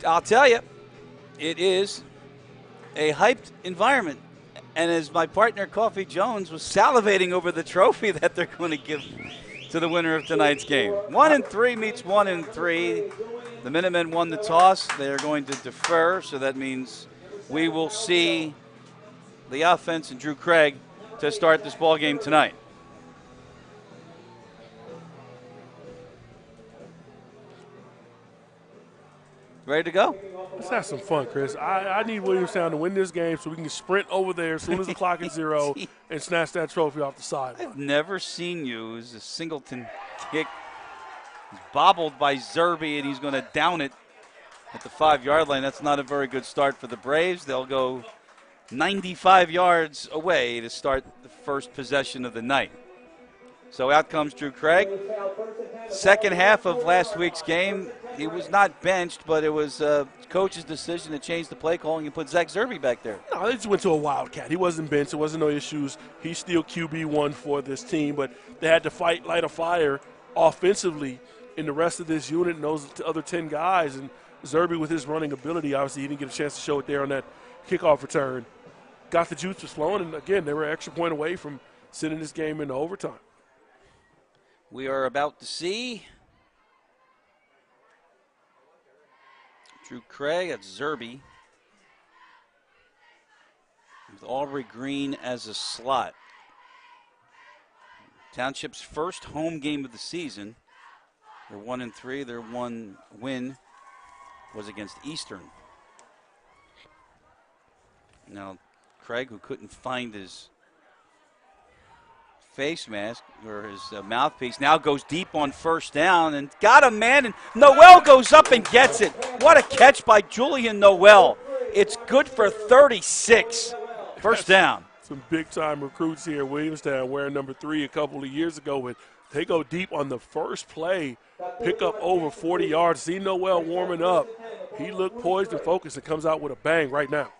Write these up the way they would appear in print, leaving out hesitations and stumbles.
I'll tell you, it is a hyped environment. And as my partner, Coffee Jones, was salivating over the trophy that they're going to give to the winner of tonight's game. 1-3 meets 1-3. The Minutemen won the toss. They're going to defer, so that means we will see the offense and Drew Craig to start this ball game tonight. Ready to go? Let's have some fun, Chris. I need Williamstown to win this game so we can sprint over there as soon as the clock is 0 and snatch that trophy off the side. I've never seen you. It was a singleton kick. He's bobbled by Zerby, and he's going to down it at the 5-yard line. That's not a very good start for the Braves. They'll go 95 yards away to start the first possession of the night. So out comes Drew Craig. Second half of last week's game, he was not benched, but it was coach's decision to change the play calling and put Zach Zerby back there. No, they just went to a wildcat. He wasn't benched. There wasn't no issues. He's still QB1 for this team, but they had to light a fire offensively in the rest of this unit and those other 10 guys. And Zerby, with his running ability, obviously he didn't get a chance to show it there on that kickoff return. Got the juices flowing, and again, they were an extra point away from sending this game into overtime. We are about to see Drew Craig, that's Zerby, with Aubrey Green as a slot. Township's first home game of the season. They're 1-3. Their one win was against Eastern. Now, Craig, who couldn't find his face mask or his mouthpiece, now goes deep on first down and got a man, and Noel goes up and gets it. What a catch by Julian Noel. It's good for 36. First down. Some big-time recruits here at Williamstown wearing number 3 a couple of years ago, but they go deep on the first play, pick up over 40 yards. See Noel warming up. He looked poised and focused and comes out with a bang right now.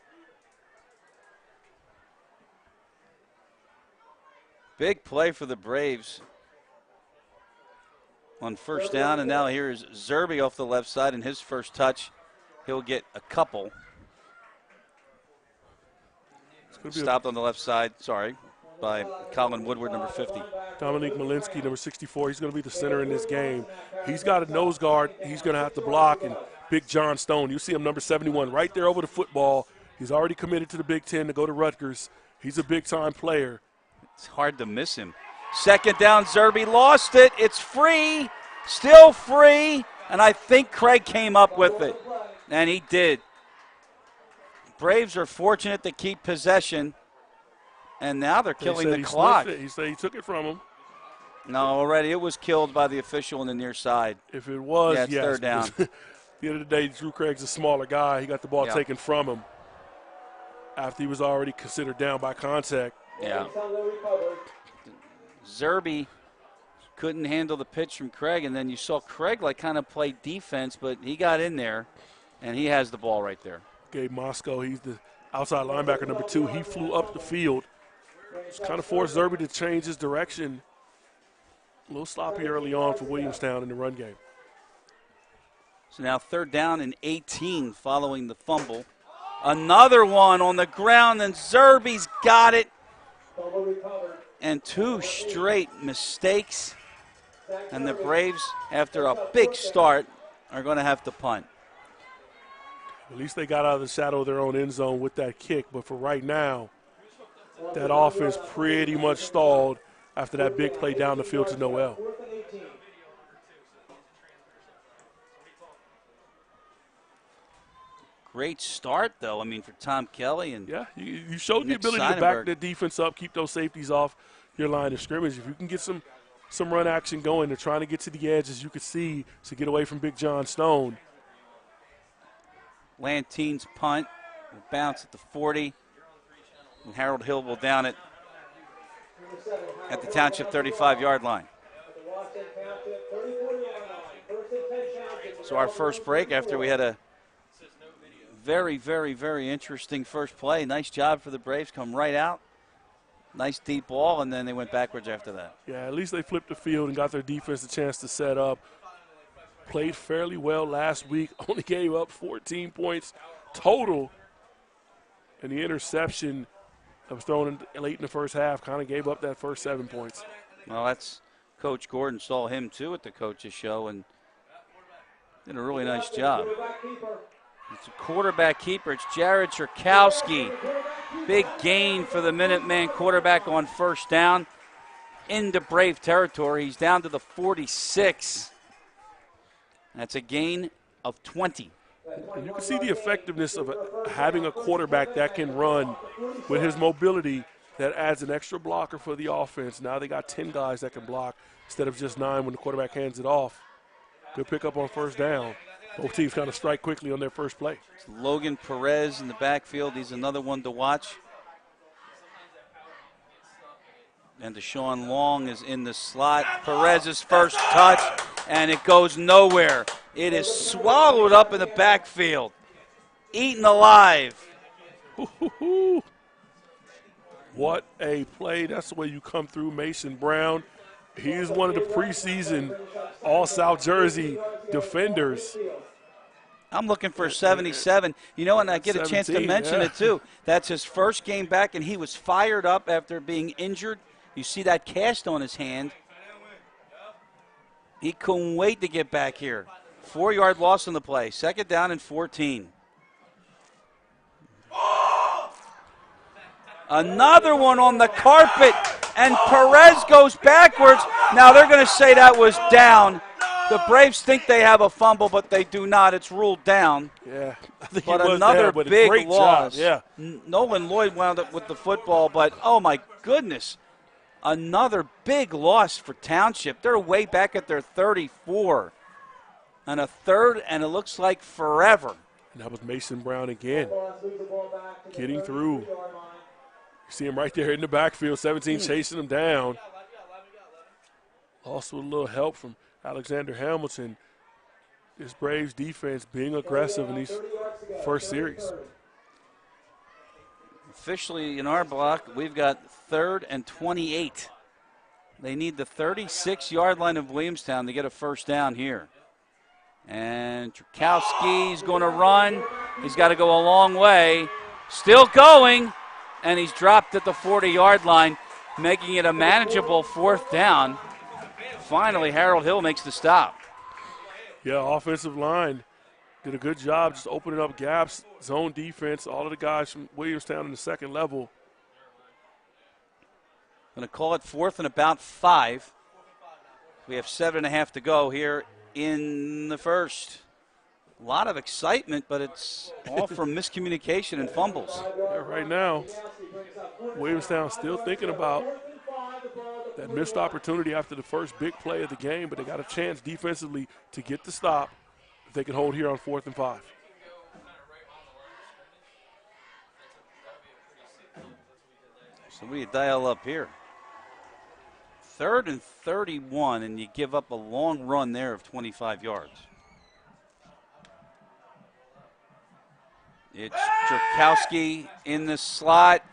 Big play for the Braves on first down, and now here's Zerby off the left side, and his first touch, he'll get a couple. Stopped on the left side, by Colin Woodward, number 50. Dominique Malinsky, number 64. He's going to be the center in this game. He's got a nose guard. He's going to have to block, and Big John Stone. You see him, number 71, right there over the football. He's already committed to the Big Ten to go to Rutgers. He's a big-time player. It's hard to miss him. Second down, Zerby lost it. It's free, still free, and I think Craig came up with it, and he did. Braves are fortunate to keep possession, and now they're killing the clock. He said he took it from him. No, already it was killed by the official on the near side. If it was, yeah, it's yes. Third down. At the end of the day, Drew Craig's a smaller guy. He got the ball taken from him after he was already considered down by contact. Yeah. Zerby couldn't handle the pitch from Craig, and then you saw Craig kind of play defense, but he got in there, and he has the ball right there. Gabe Moscow, he's the outside linebacker, number 2. He flew up the field. Just kind of forced Zerby to change his direction. A little sloppy early on for Williamstown in the run game. So now third down and 18 following the fumble. Another one on the ground, and Zerby's got it. And 2 straight mistakes. And the Braves, after a big start, are going to have to punt. At least they got out of the shadow of their own end zone with that kick. But for right now, that offense pretty much stalled after that big play down the field to Noel. Great start, though, for Tom Kelly. And yeah, you showed the ability to back the defense up, keep those safeties off your line of scrimmage. If you can get some run action going, they're trying to get to the edge, as you could see, to get away from Big John Stone. Lantine's punt will bounce at the 40. And Harold Hill will down it at the Township 35-yard line. So our first break after we had a very, very, very interesting first play. Nice job for the Braves. Come right out. Nice deep ball, and then they went backwards after that. Yeah, at least they flipped the field and got their defense a chance to set up. played fairly well last week, only gave up 14 points total. And the interception that was thrown in late in the first half kind of gave up that first 7 points. Well, that's Coach Gordon saw him too at the coaches show and did a really nice job. It's a quarterback keeper. It's Jared Churkowski. Big gain for the Minuteman quarterback on first down into Brave territory. He's down to the 46. That's a gain of 20. And you can see the effectiveness of having a quarterback that can run with his mobility. That adds an extra blocker for the offense. Now they got 10 guys that can block instead of just 9 when the quarterback hands it off. Good pickup on first down. Both teams kind of strike quickly on their first play. It's Logan Perez in the backfield. He's another one to watch. And Deshaun Long is in the slot. Perez's first touch, and it goes nowhere. It is swallowed up in the backfield. Eaten alive. What a play. That's the way you come through. Mason Brown. He's one of the preseason All-South Jersey defenders. I'm looking for 77. You know, and I get a chance to mention it too. That's his first game back, and he was fired up after being injured. You see that cast on his hand. He couldn't wait to get back here. 4-yard loss on the play. Second down and 14. Another one on the carpet, and Perez goes backwards. Now they're going to say that was down. The Braves think they have a fumble, but they do not. It's ruled down. Yeah, I think but it was another down, but big a great loss. Job. Yeah. Nolan Lloyd wound up with the football, but oh my goodness, another big loss for Township. They're way back at their 34, and a third, and it looks like forever. And that was Mason Brown again, getting through. You see him right there in the backfield, 17 chasing him down. Also a little help from Alexander Hamilton. This Braves defense being aggressive in these first series. Officially in our block, we've got 3rd and 28. They need the 36-yard line of Williamstown to get a first down here. And Churkowski's going to run. He's got to go a long way. Still going, and he's dropped at the 40-yard line, making it a manageable 4th down. Finally, Harold Hill makes the stop. Yeah, offensive line did a good job just opening up gaps, zone defense, all of the guys from Williamstown in the second level. Going to call it 4th and about 5. We have 7.5 to go here in the first. A lot of excitement, but it's all from miscommunication and fumbles. Yeah, right now, Williamstown still thinking about that missed opportunity after the first big play of the game, but they got a chance defensively to get the stop if they can hold here on 4th and 5. So we dial up here. 3rd and 31, and you give up a long run there of 25 yards. It's Churkowski in the slot,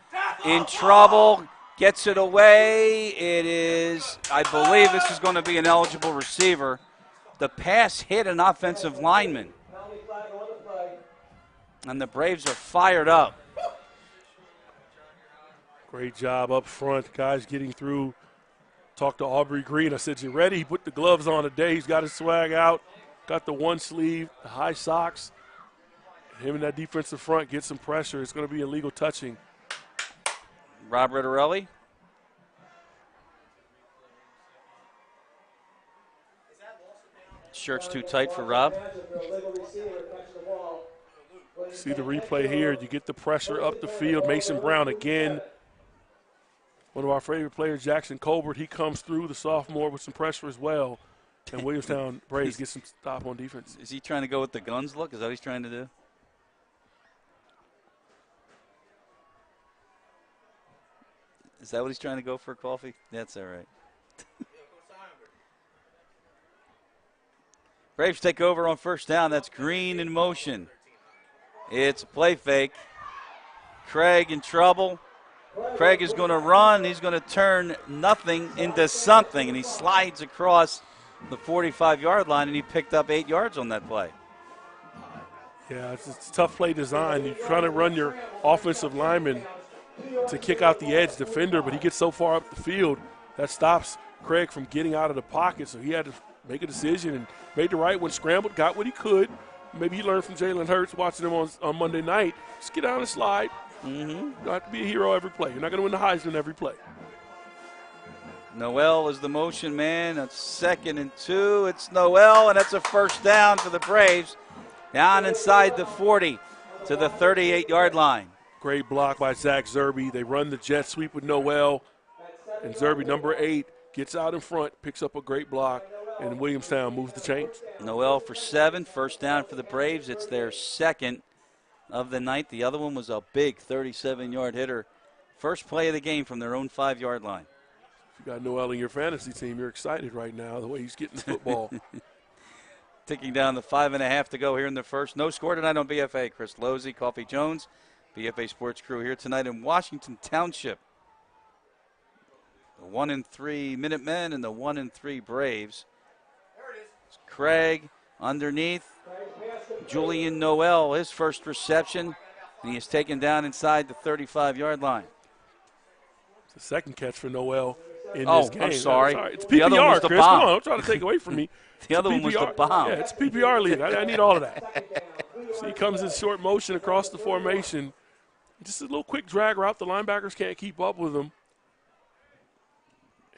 in trouble, gets it away. It is, I believe this is going to be an eligible receiver. The pass hit an offensive lineman. And the Braves are fired up. Great job up front, guys getting through. Talked to Aubrey Green. I said, you ready? He put the gloves on today. He's got his swag out. Got the one sleeve, the high socks. Him and that defensive front get some pressure. It's going to be illegal touching. Rob Rittarelli. Shirt's too tight for Rob. See the replay here. You get the pressure up the field. Mason Brown again. One of our favorite players, Jackson Colbert, he comes through, the sophomore, with some pressure as well. And Williamstown Braves get some stop on defense. Is he trying to go with the guns look? Is that what he's trying to do? Is that what he's trying to go for, Coffee? That's all right. Braves take over on first down. That's Green in motion. It's a play fake. Craig in trouble. Craig is going to run. He's going to turn nothing into something, and he slides across the 45-yard line, and he picked up 8 yards on that play. Yeah, it's tough play design. You're trying to run your offensive lineman to kick out the edge defender, but he gets so far up the field that stops Craig from getting out of the pocket. So he had to make a decision and made the right one, scrambled, got what he could. Maybe he learned from Jalen Hurts watching him on Monday night. Just get down and slide. You don't have to be a hero every play. You're not going to win the Heisman every play. Noel is the motion man. That's 2nd and 2. It's Noel, and that's a first down for the Braves. Down inside the 40 to the 38-yard line. Great block by Zach Zerbe. They run the jet sweep with Noel. And Zerbe, number 8, gets out in front, picks up a great block, and Williamstown moves the chains. Noel for 7, first down for the Braves. It's their 2nd of the night. The other one was a big 37-yard hitter. First play of the game from their own 5-yard line. If you got Noel in your fantasy team, you're excited right now the way he's getting the football. Ticking down the 5.5 to go here in the first. No score tonight on BFA. Chris Losey, Coffee Jones, BFA Sports Crew here tonight in Washington Township. The 1-3 Minutemen and the 1-3 Braves. It's Craig underneath. Julian Noel, his first reception, and he is taken down inside the 35-yard line. It's the second catch for Noel in this game. I'm sorry. It's The other one was PPR, the Chris. bomb. Come on, don't try to take away from me. The other one was the bomb. Yeah, it's PPR league. I need all of that. So he comes in short motion across the formation. Just a little quick drag route. The linebackers can't keep up with him.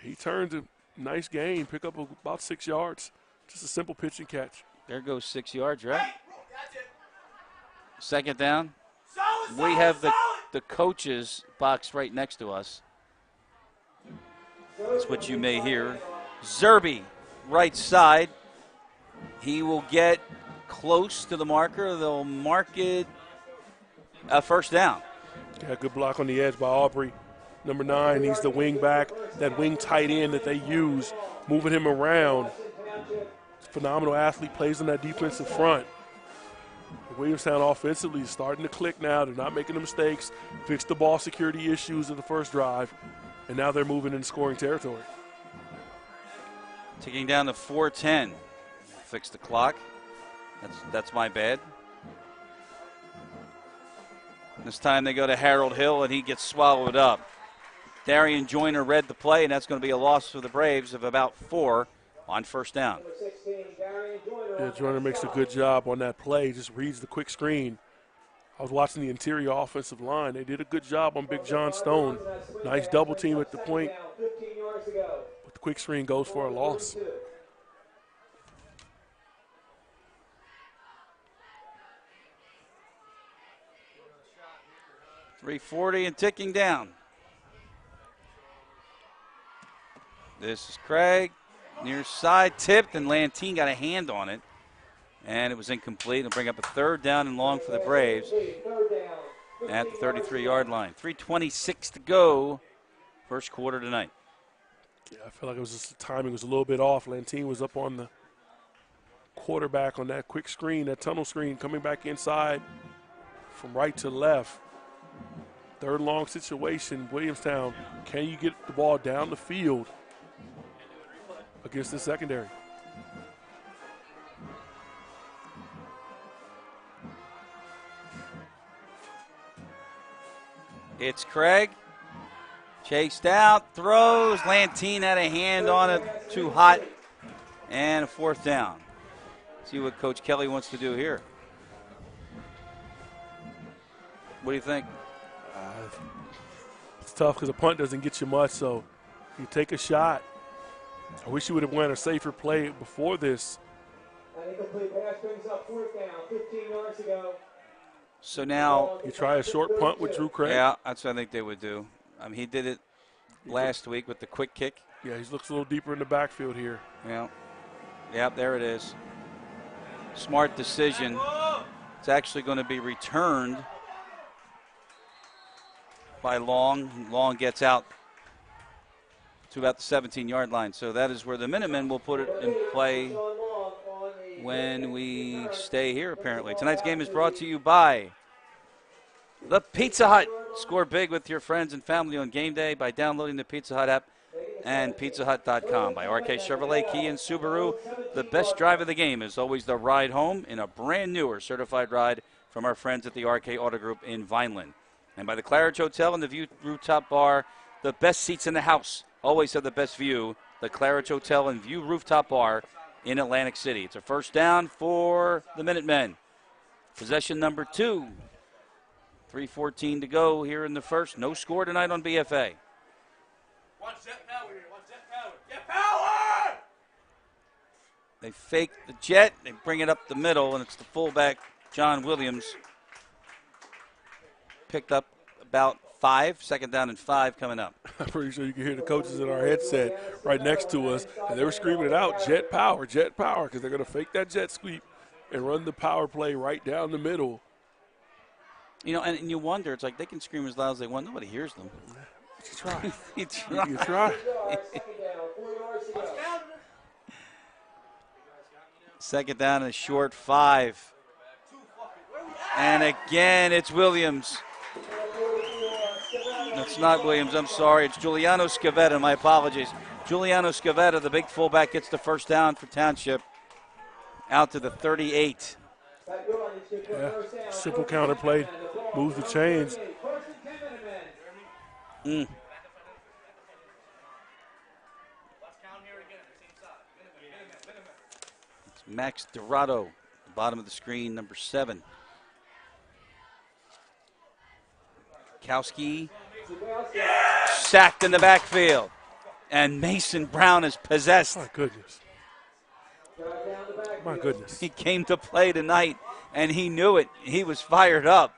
He turns a nice gain, pick up about 6 yards. Just a simple pitch and catch. There goes 6 yards, right? Second down. We have the coaches box right next to us. That's what you may hear. Zerbe, right side. He will get close to the marker. They'll mark it a first down. Yeah, good block on the edge by Aubrey. Number 9, he's the wing back, that wing tight end that they use, moving him around. Phenomenal athlete, plays on that defensive front. Williamstown offensively is starting to click now. They're not making the mistakes, fixed the ball security issues of the first drive, and now they're moving into scoring territory. Ticking down to 4:10. Fix the clock. That's my bad. This time they go to Harold Hill, and he gets swallowed up. Darian Joyner read the play, and that's going to be a loss for the Braves of about 4 on first down. Yeah, Joyner makes a good job on that play, just reads the quick screen. I was watching the interior offensive line. They did a good job on Big John Stone. Nice double team at the point. But the quick screen goes for a loss. .340 and ticking down. This is Craig. Near side, tipped, and Lantine got a hand on it. And it was incomplete. It'll bring up a 3rd down and long for the Braves at the 33-yard line. 3:26 to go, first quarter tonight. Yeah, I feel like it was just the timing was a little bit off. Lantine was up on the quarterback on that quick screen, that tunnel screen, coming back inside from right to left. 3rd long situation, Williamstown. Can you get the ball down the field against the secondary? It's Craig. Chased out, throws. Lantine had a hand on it, too hot, and a 4th down. See what Coach Kelly wants to do here. What do you think? It's tough because a punt doesn't get you much, so you take a shot. I wish you would have went a safer play before this. So now you try a short punt with Drew Craig. Yeah, that's what I think they would do. I mean, he did it last week with the quick kick. Yeah, he looks a little deeper in the backfield here. Yeah. Yep, there it is. Smart decision. It's actually going to be returned by Long. Long gets out to about the 17-yard line. So that is where the Minutemen will put it in play when we stay here, apparently. Tonight's game is brought to you by the Pizza Hut. Score big with your friends and family on game day by downloading the Pizza Hut app and PizzaHut.com. By RK Chevrolet, Kia, and Subaru, the best drive of the game is always the ride home in a brand new or certified ride from our friends at the RK Auto Group in Vineland. And by the Claridge Hotel and the View Rooftop Bar, the best seats in the house always have the best view. The Claridge Hotel and View Rooftop Bar in Atlantic City. It's a first down for the Minutemen. Possession number 2. 3:14 to go here in the first. No score tonight on BFA. Watch Jet Power here. Watch Jet Power. Jet Power! They fake the jet. They bring it up the middle, and it's the fullback, John Williams. Picked up about 5. Second down and 5 coming up. I'm pretty sure you can hear the coaches in our headset right next to us, and they were screaming it out, jet power, because they're going to fake that jet sweep and run the power play right down the middle. You know, and you wonder, it's like they can scream as loud as they want. Nobody hears them. You try. You try. You try. Second down and a short 5. And again, it's Williams. It's not Williams, I'm sorry. It's Giuliano Scavetta, my apologies. Giuliano Scavetta, the big fullback, gets the first down for Township out to the 38. Yeah, simple counter play, moves the chains. It's Max Dorado, the bottom of the screen, number 7. Churkowski sacked in the backfield. And Mason Brown is possessed. My goodness. My goodness. He came to play tonight, and he knew it. He was fired up.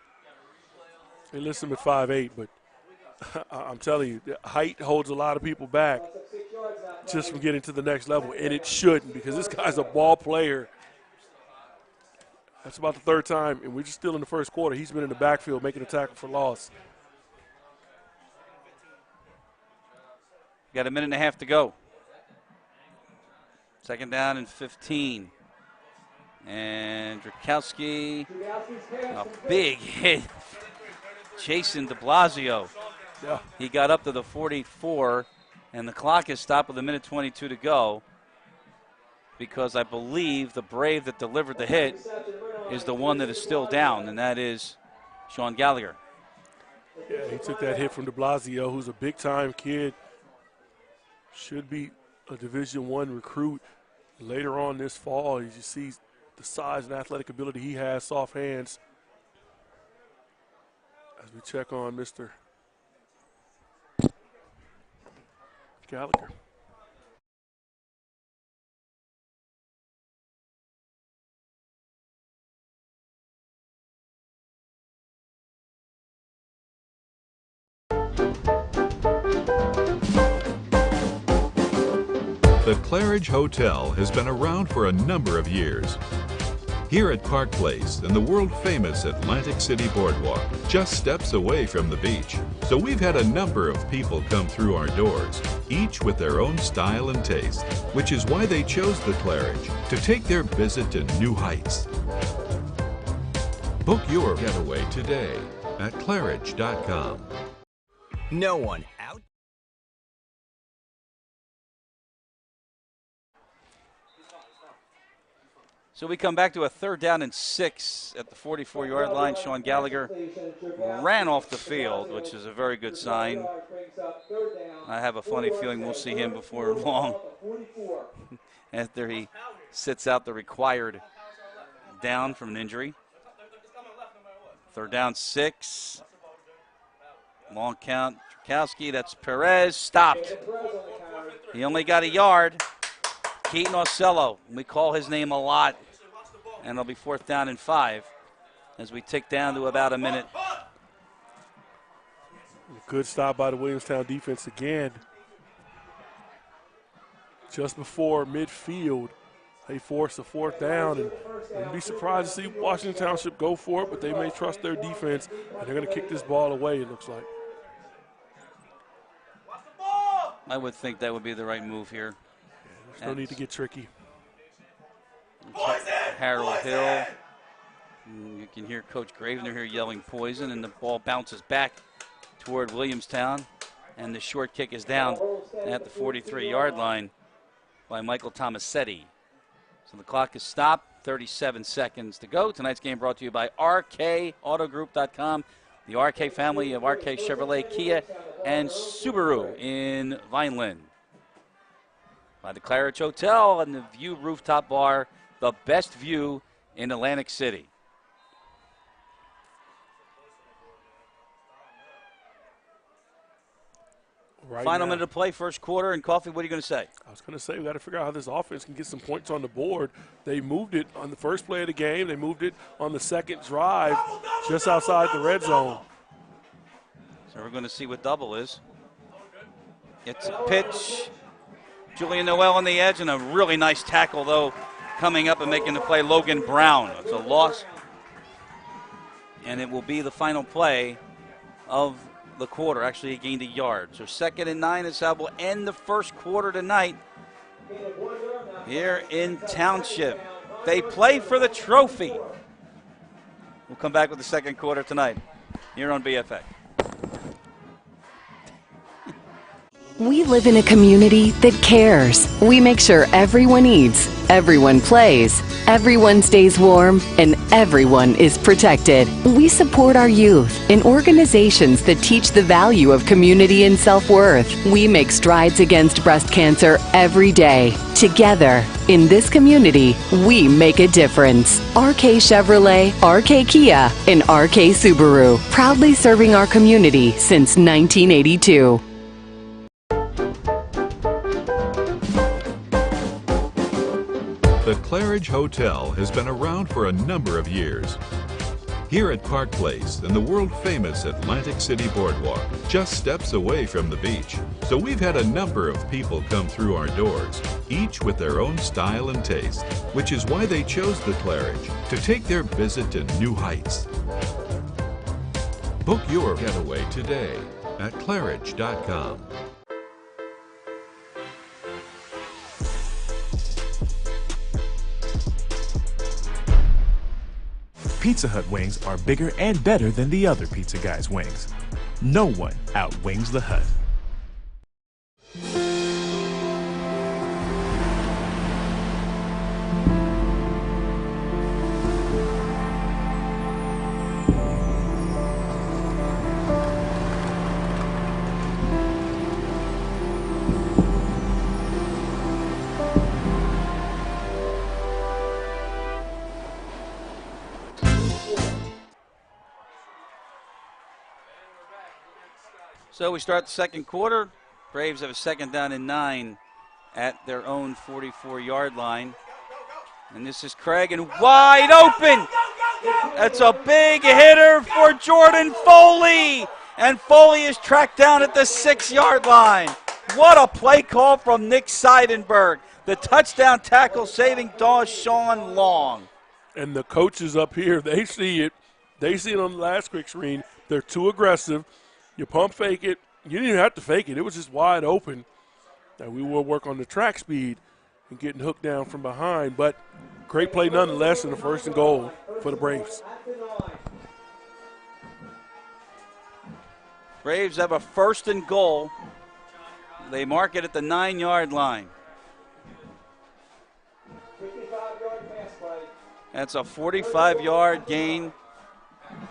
They list him at 5'8", but I'm telling you, the height holds a lot of people back just from getting to the next level, and it shouldn't because this guy's a ball player. That's about the 3rd time, and we're just still in the first quarter. He's been in the backfield making a tackle for loss. Got a minute and a half to go. Second down and 15. And Churkowski, a big hit. Jason de Blasio. Yeah. He got up to the 44, and the clock is stopped with a minute 22 to go because I believe the Brave that delivered the hit is the one that is still down, and that is Sean Gallagher. Yeah, he took that hit from de Blasio, who's a big-time kid. Should be a Division I recruit later on this fall. You see the size and athletic ability he has, soft hands. As we check on Mr. Gallagher. The Claridge Hotel has been around for a number of years. Here at Park Place and the world-famous Atlantic City Boardwalk, just steps away from the beach. So we've had a number of people come through our doors, each with their own style and taste, which is why they chose the Claridge to take their visit to new heights. Book your getaway today at Claridge.com. No one out. So we come back to a 3rd down and 6 at the 44-yard line. Sean Gallagher ran off the field, which is a very good sign. I have a funny feeling we'll see him before long after he sits out the required down from an injury. 3rd down, 6. Long count. Churkowski, that's Perez, stopped. He only got a yard. Keaton Ocello, we call his name a lot. And it'll be 4th down and 5 as we tick down to about a minute. Good stop by the Williamstown defense again. Just before midfield, they force a 4th down, and wouldn't be surprised to see Washington Township go for it, but they may trust their defense, and they're going to kick this ball away, it looks like. I would think that would be the right move here. There's no need to get tricky. Harold Hill. You can hear Coach Gravener here yelling poison, and the ball bounces back toward Williamstown. And the short kick is down at the 43-yard line by Michael Tomasetti. So the clock is stopped, 37 seconds to go. Tonight's game brought to you by RKAutogroup.com, the RK family of RK Chevrolet, Kia, and Subaru in Vineland. By the Claridge Hotel and the View Rooftop Bar, the best view in Atlantic City. Final minute of play, first quarter, and Coffee, what are you going to say? I was going to say we got to figure out how this offense can get some points on the board. They moved it on the first play of the game. They moved it on the second drive just outside the red zone. So we're going to see what double is. It's a pitch. Julian Noel on the edge, and a really nice tackle, though, coming up and making the play, Logan Brown. It's a loss, and it will be the final play of the quarter. Actually, he gained a yard. So 2nd and 9 is how we'll end the first quarter tonight here in Township. They play for the trophy. We'll come back with the second quarter tonight here on BFX. We live in a community that cares. We make sure everyone eats, everyone plays, everyone stays warm, and everyone is protected. We support our youth in organizations that teach the value of community and self-worth. We make strides against breast cancer every day. Together, in this community, we make a difference. RK Chevrolet, RK Kia, and RK Subaru, proudly serving our community since 1982. The Claridge Hotel has been around for a number of years. Here at Park Place and the world-famous Atlantic City Boardwalk, just steps away from the beach. So we've had a number of people come through our doors, each with their own style and taste, which is why they chose the Claridge to take their visit to new heights. Book your getaway today at Claridge.com. Pizza Hut wings are bigger and better than the other pizza guys' wings. No one outwings the Hut. So we start the second quarter. Braves have a 2nd down and 9 at their own 44-yard line. And this is Craig, and wide open. That's a big hitter for Jordan Foley. And Foley is tracked down at the 6-yard line. What a play call from Nick Seidenberg. The touchdown tackle saving Sean Long. And the coaches up here, they see it. They see it on the last quick screen. They're too aggressive. You pump fake it. You didn't even have to fake it. It was just wide open. Now we will work on the track speed and getting hooked down from behind. But great play nonetheless in the 1st and goal for the Braves. Braves have a 1st and goal. They mark it at the 9-yard line. That's a 45-yard gain.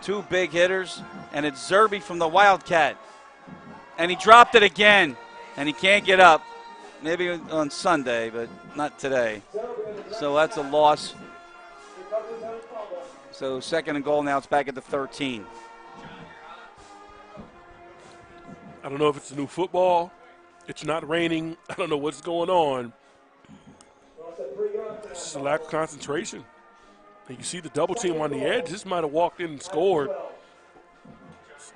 2 big hitters, and it's Zerby from the Wildcat. And he dropped it again, and he can't get up. Maybe on Sunday, but not today. So that's a loss. So 2nd and goal, now it's back at the 13. I don't know if it's a new football. It's not raining. I don't know what's going on. It's just a lack of concentration. And you see the double team on the edge. This might have walked in and scored.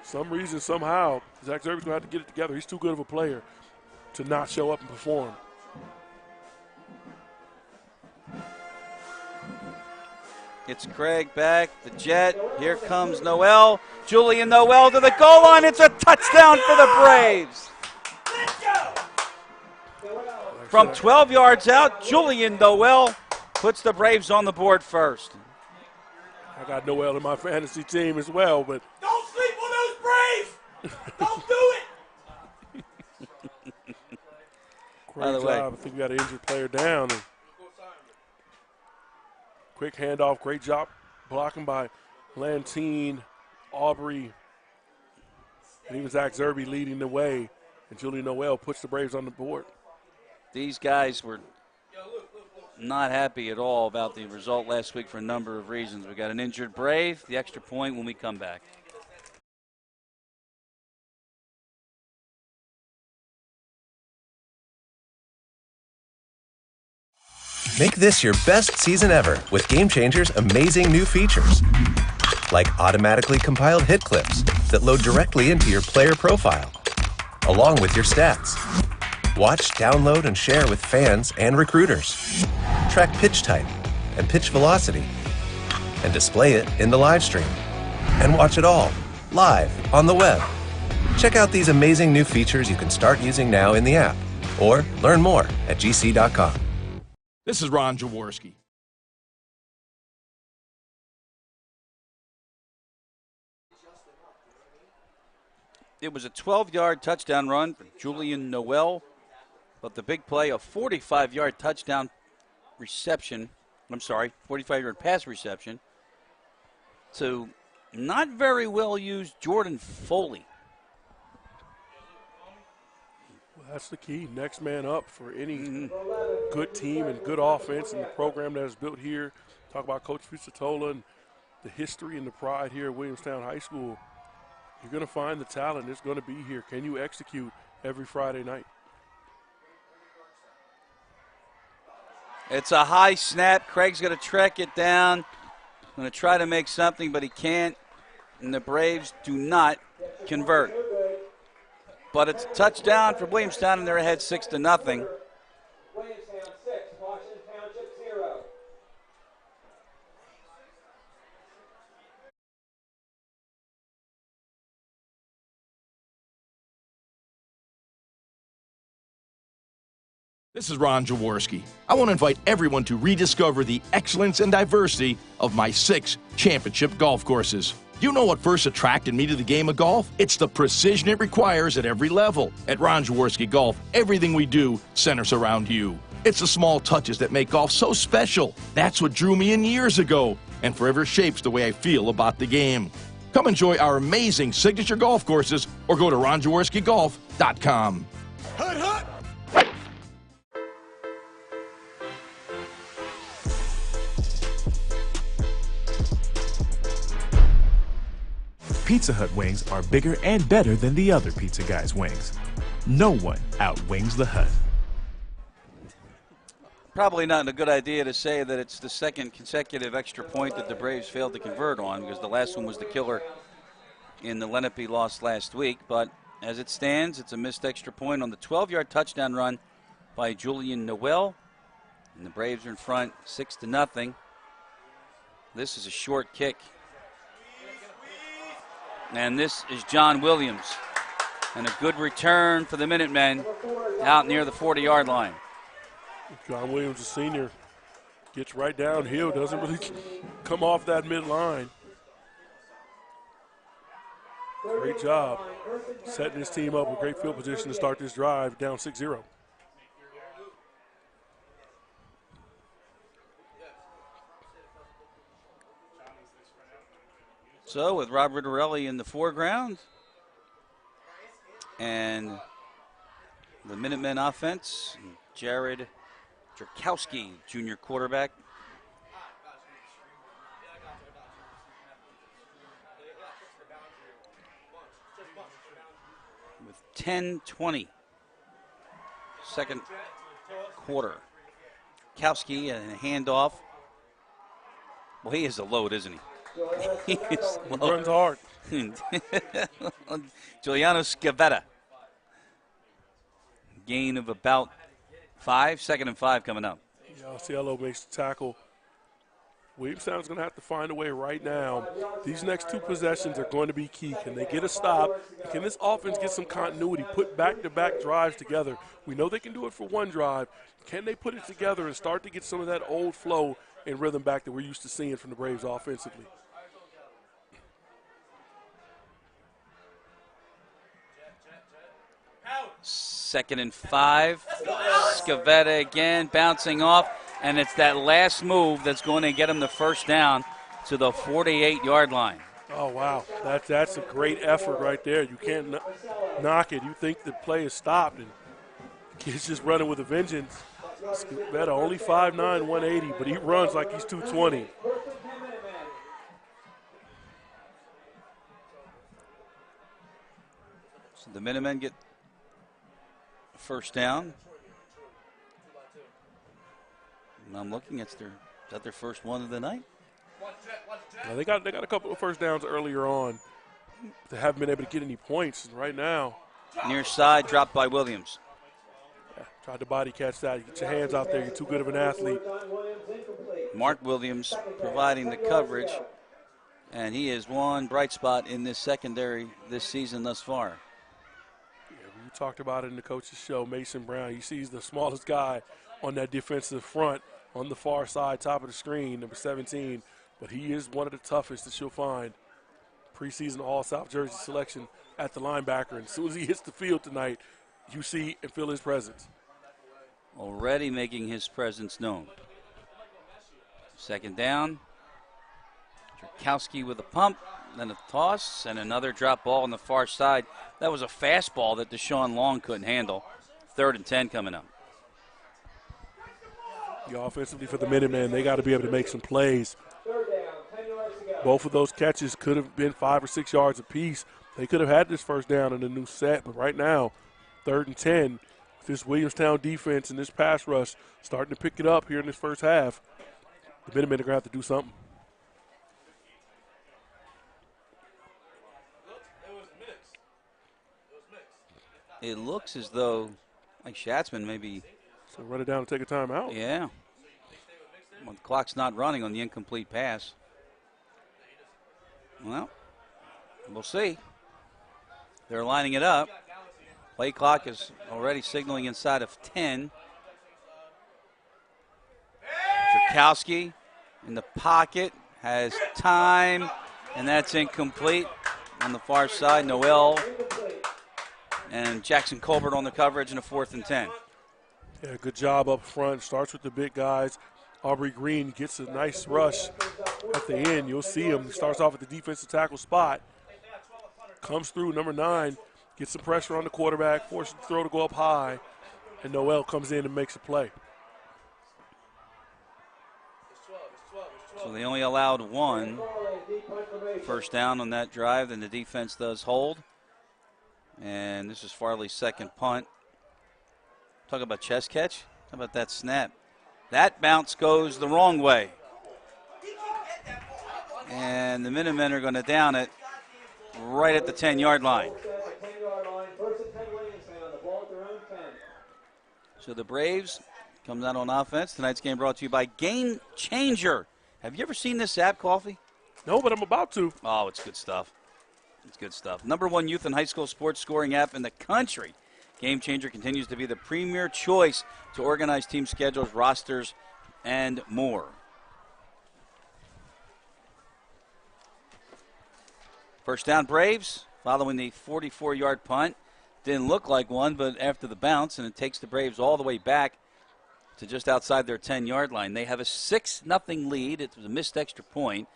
Some reason, somehow, Zach Zerby's going to have to get it together. He's too good of a player to not show up and perform. It's Craig back, the jet. Here comes Noel. Julian Noel to the goal line. It's a touchdown for the Braves. From 12 yards out, Julian Noel puts the Braves on the board first. I got Noel in my fantasy team as well, but Don't sleep on those Braves! Don't do it! By the Great way, job. I think we got an injured player down. And quick handoff. Great job blocking by Lantine, Aubrey, and even Zach Zerby leading the way. And Julian Noel puts the Braves on the board. these guys were not happy at all about the result last week for a number of reasons. We got an injured Brave, the extra point when we come back. Make this your best season ever with Game Changer's amazing new features. Like automatically compiled hit clips that load directly into your player profile, along with your stats. Watch, download, and share with fans and recruiters. Track pitch type and pitch velocity, and display it in the live stream. And watch it all, live, on the web. Check out these amazing new features you can start using now in the app, or learn more at gc.com. This is Ron Jaworski. It was a 12-yard touchdown run for Julian Noel, but the big play, a 45-yard touchdown reception. 45-yard pass reception to not very well used Jordan Foley. Well, that's the key. Next man up for any good team and good offense and the program that is built here. Talk about Coach Pizzatola and the history and the pride here at Williamstown High School. You're going to find the talent. It's going to be here. Can you execute every Friday night? It's a high snap. Craig's going to track it down. Going to try to make something, but he can't. And the Braves do not convert. But it's a touchdown for Williamstown, and they're ahead 6-0. Williamstown 6, Washington Township 0. This is Ron Jaworski. I want to invite everyone to rediscover the excellence and diversity of my 6 championship golf courses. You know what first attracted me to the game of golf? It's the precision it requires at every level. At Ron Jaworski Golf, everything we do centers around you. It's the small touches that make golf so special. That's what drew me in years ago and forever shapes the way I feel about the game. Come enjoy our amazing signature golf courses or go to ronjaworskigolf.com. Hut, hut! Pizza Hut wings are bigger and better than the other pizza guys' wings. No one outwings the Hut. Probably not a good idea to say that it's the second consecutive extra point that the Braves failed to convert on, because the last one was the killer in the Lenape loss last week. But as it stands, it's a missed extra point on the 12-yard touchdown run by Julian Noel. And the Braves are in front 6-0. This is a short kick. And this is John Williams. And a good return for the Minutemen out near the 40-yard line. John Williams, the senior, gets right downhill, doesn't really come off that midline. Great job setting his team up with great field position to start this drive down 6-0. So with Rob Ritterelli in the foreground and the Minutemen offense, Jared Churkowski, junior quarterback. With 10:20, second quarter. Churkowski and a handoff. Well, he is a load, isn't he? He runs hard. Giuliano Scavetta. Gain of about 5, 2nd and 5 coming up. Yeah, Cielo makes the tackle. Williamstown's going to have to find a way right now. These next 2 possessions are going to be key. Can they get a stop? Can this offense get some continuity, put back-to-back drives together? We know they can do it for one drive. Can they put it together and start to get some of that old flow and rhythm back that we're used to seeing from the Braves offensively? 2nd and 5. Scavetta again bouncing off, and it's that last move that's going to get him the first down to the 48-yard line. Oh, wow. That's a great effort right there. You can't knock it. You think the play is stopped, and the kid's just running with a vengeance. Scavetta only 5'9", 180, but he runs like he's 220. So the Minutemen get first down. And I'm looking, is that their first one of the night? Now they got a couple of first downs earlier on. They haven't been able to get any points right now. Near side, dropped by Williams. Yeah, tried to body catch that. Get your hands out there. You're too good of an athlete. Mark Williams providing the coverage, and he is one bright spot in this secondary this season thus far. Yeah, we talked about it in the coach's show, Mason Brown. He sees the smallest guy on that defensive front on the far side, top of the screen, number 17. But he is one of the toughest that you'll find. Preseason All-South Jersey selection at the linebacker. And as soon as he hits the field tonight, you see and feel his presence. Already making his presence known. 2nd down. Churkowski with a pump, then a toss, and another drop ball on the far side. That was a fastball that Deshaun Long couldn't handle. 3rd and 10 coming up. Yeah, offensively for the Minutemen, they got to be able to make some plays. Both of those catches could have been 5 or 6 yards apiece. They could have had this first down in a new set, but right now, 3rd and 10, with this Williamstown defense and this pass rush starting to pick it up here in this first half, the Minutemen are going to have to do something. It looks as though Mike Schatzman maybe. So run it down and take a timeout. Yeah. Well, the clock's not running on the incomplete pass. Well, we'll see. They're lining it up. Play clock is already signaling inside of 10. Churkowski in the pocket has time, and that's incomplete. On the far side, Noel and Jackson Colbert on the coverage in a 4th and 10. Yeah, good job up front. Starts with the big guys. Aubrey Green gets a nice rush at the end. You'll see him. He starts off at the defensive tackle spot. Comes through, number 9. Gets some pressure on the quarterback. Forces the throw to go up high. And Noel comes in and makes a play. So they only allowed 1 first down on that drive, and the defense does hold. And this is Farley's 2nd punt. Talk about chest catch. How about that snap? That bounce goes the wrong way. And the Minutemen are going to down it right at the 10-yard line. So the Braves comes out on offense. Tonight's game brought to you by Game Changer. Have you ever seen this app, Coffee? No, but I'm about to. Oh, it's good stuff. It's good stuff. #1 youth and high school sports scoring app in the country. Game Changer continues to be the premier choice to organize team schedules, rosters, and more. First down, Braves, following the 44-yard punt. Didn't look like one, but after the bounce, and it takes the Braves all the way back to just outside their 10-yard line. They have a 6-0 lead. It was a missed extra point,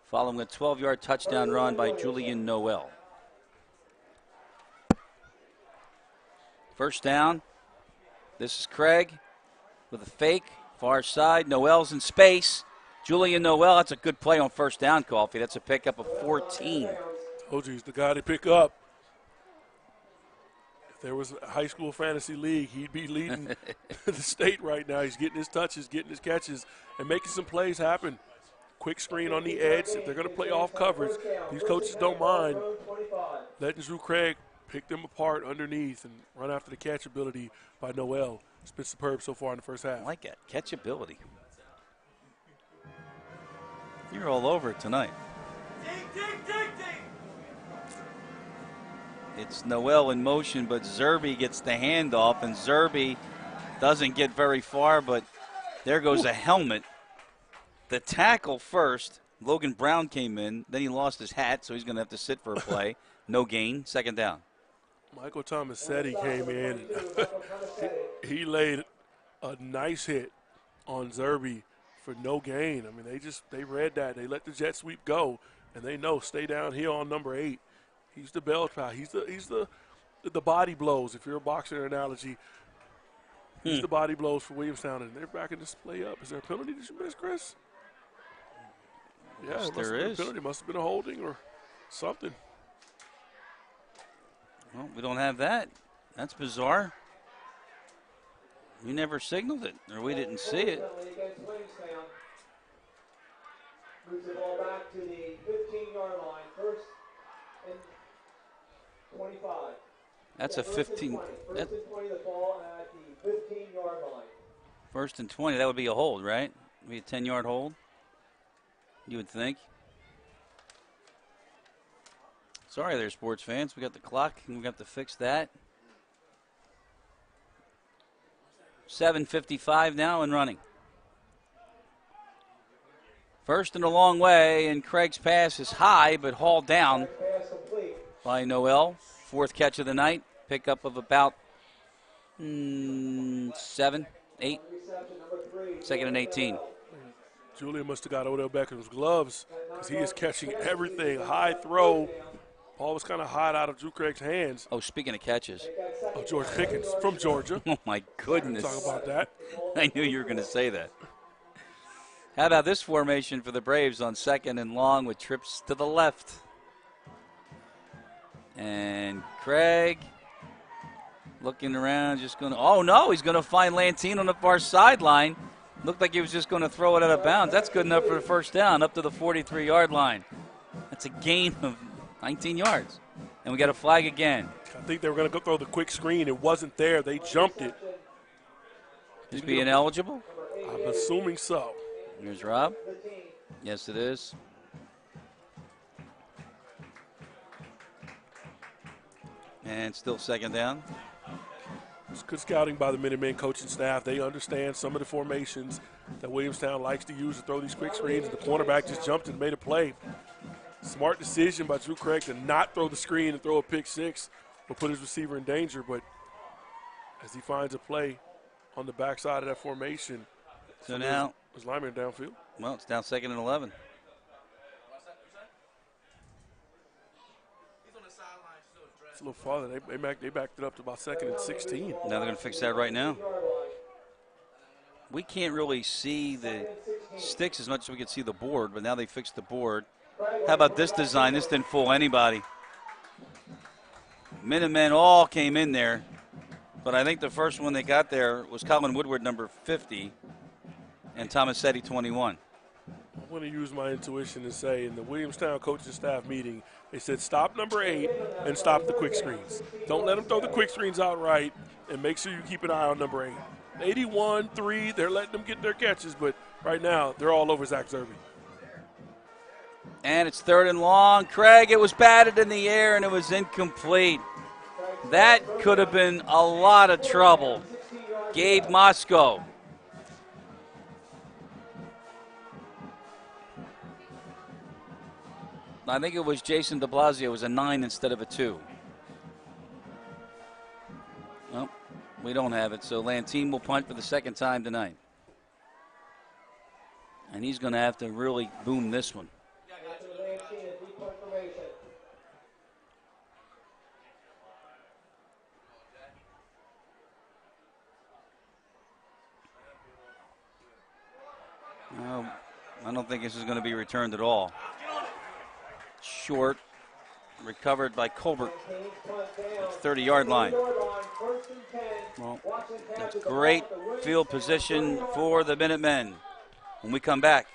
following a 12-yard touchdown run by Julian Noel. First down. This is Craig with a fake. Far side. Noel's in space. Julian Noel, that's a good play on first down, Coffee. That's a pickup of 14. Told you he's the guy to pick up. If there was a high school fantasy league, he'd be leading the state right now. He's getting his touches, getting his catches, and making some plays happen. Quick screen on the edge. If they're going to play off coverage, these coaches don't mind letting Drew Craig pick them apart underneath and run after the catchability by Noel. It's been superb so far in the first half. I like that. Catchability. You're all over it tonight. It's Noel in motion, but Zerby gets the handoff, and Zerby doesn't get very far, but there goes a helmet. The tackle first. Logan Brown came in. Then he lost his hat, so he's going to have to sit for a play. No gain. 2nd down. Michael Tomasetti came in. He laid a nice hit on Zerbe for no gain. I mean, they read that. They let the jet sweep go, and they know stay down here on number 8. He's the bell cow. He's the body blows. If you're a boxer analogy, he's the body blows for Williamstown, and they're backing this play up. Is there a penalty? Did you miss, Chris? Yeah, Yes, it must there have been is. a penalty. Must have been a holding or something. Well, we don't have that. That's bizarre. We never signaled it, or we didn't see it. Moves the ball back to the 15-yard line. First and 25. That's a 15. First and 20, the ball at the 15-yard line. First and 20. That would be a hold, right? Would be a 10-yard hold. You would think. Sorry there, sports fans. We got the clock, and we have to fix that. 7:55 now and running. First and a long way, and Craig's pass is high, but hauled down by Noel. 4th catch of the night. Pickup of about 7, 8. 2nd and 18. Julian must have got Odell Beckham's gloves because he is catching everything. High throw. Ball was kind of hot out of Drew Craig's hands. Oh, speaking of catches. Oh, George Pickens from Georgia. Oh, my goodness. Talk about that. I knew you were going to say that. How about this formation for the Braves on 2nd and long with trips to the left? And Craig looking around, just going to, oh, no, he's going to find Lantine on the far sideline. Looked like he was just going to throw it out of bounds. That's good enough for the first down, up to the 43-yard line. That's a gain of 19 yards. And we got a flag again. I think they were going to go throw the quick screen. It wasn't there. They jumped it. Is being eligible? I'm assuming so. Here's Rob. Yes, it is. And still 2nd down. It's good scouting by the Minutemen coaching staff. They understand some of the formations that Williamstown likes to use to throw these quick screens. The cornerback just jumped and made a play. Smart decision by Drew Craig to not throw the screen and throw a pick 6 will put his receiver in danger. But as he finds a play on the backside of that formation, so now his lineman downfield. Well, it's now 2nd and 11. It's a little farther. They backed it up to about 2nd and 16. Now they're going to fix that right now. We can't really see the sticks as much as we can see the board, but now they fixed the board. How about this design? This didn't fool anybody. Minutemen all came in there, but I think the first one they got there was Colin Woodward, number 50, and Tomasetti, 21. I want to use my intuition and say in the Williamstown coaching staff meeting, they said stop number 8 and stop the quick screens. Don't let them throw the quick screens outright, and make sure you keep an eye on number 8. 81-3, they're letting them get their catches, but right now they're all over Zach Zerbe. And it's 3rd and long. Craig, it was batted in the air, and it was incomplete. That could have been a lot of trouble. Gabe Mosco. I think it was Jason de Blasio. It was a 9 instead of a 2. Well, we don't have it, so Lantine will punt for the 2nd time tonight. And he's going to have to really boom this one. No, I don't think this is going to be returned at all. Short, recovered by Colbert, 30-yard line. Well, that's great field position for the Minutemen when we come back.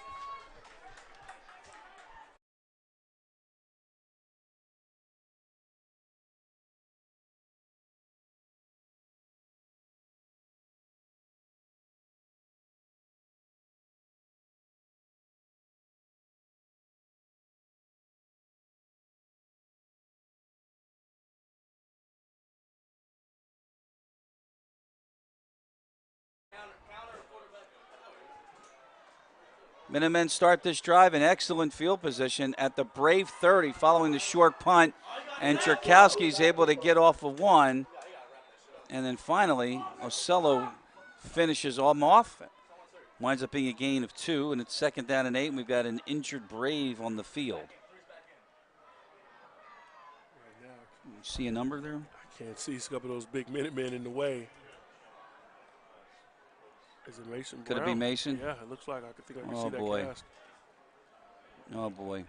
Minutemen start this drive in excellent field position at the Brave 30 following the short punt, and Churkowski is able to get off of one. And then finally, Ocello finishes them off. Winds up being a gain of 2, and it's 2nd down and 8, and we've got an injured Brave on the field. You see a number there? I can't see. It's a couple of those big Minutemen in the way. Is it Mason Brown? Could it be Mason? Yeah, it looks like. I think I can see that boy. cast. Oh, boy.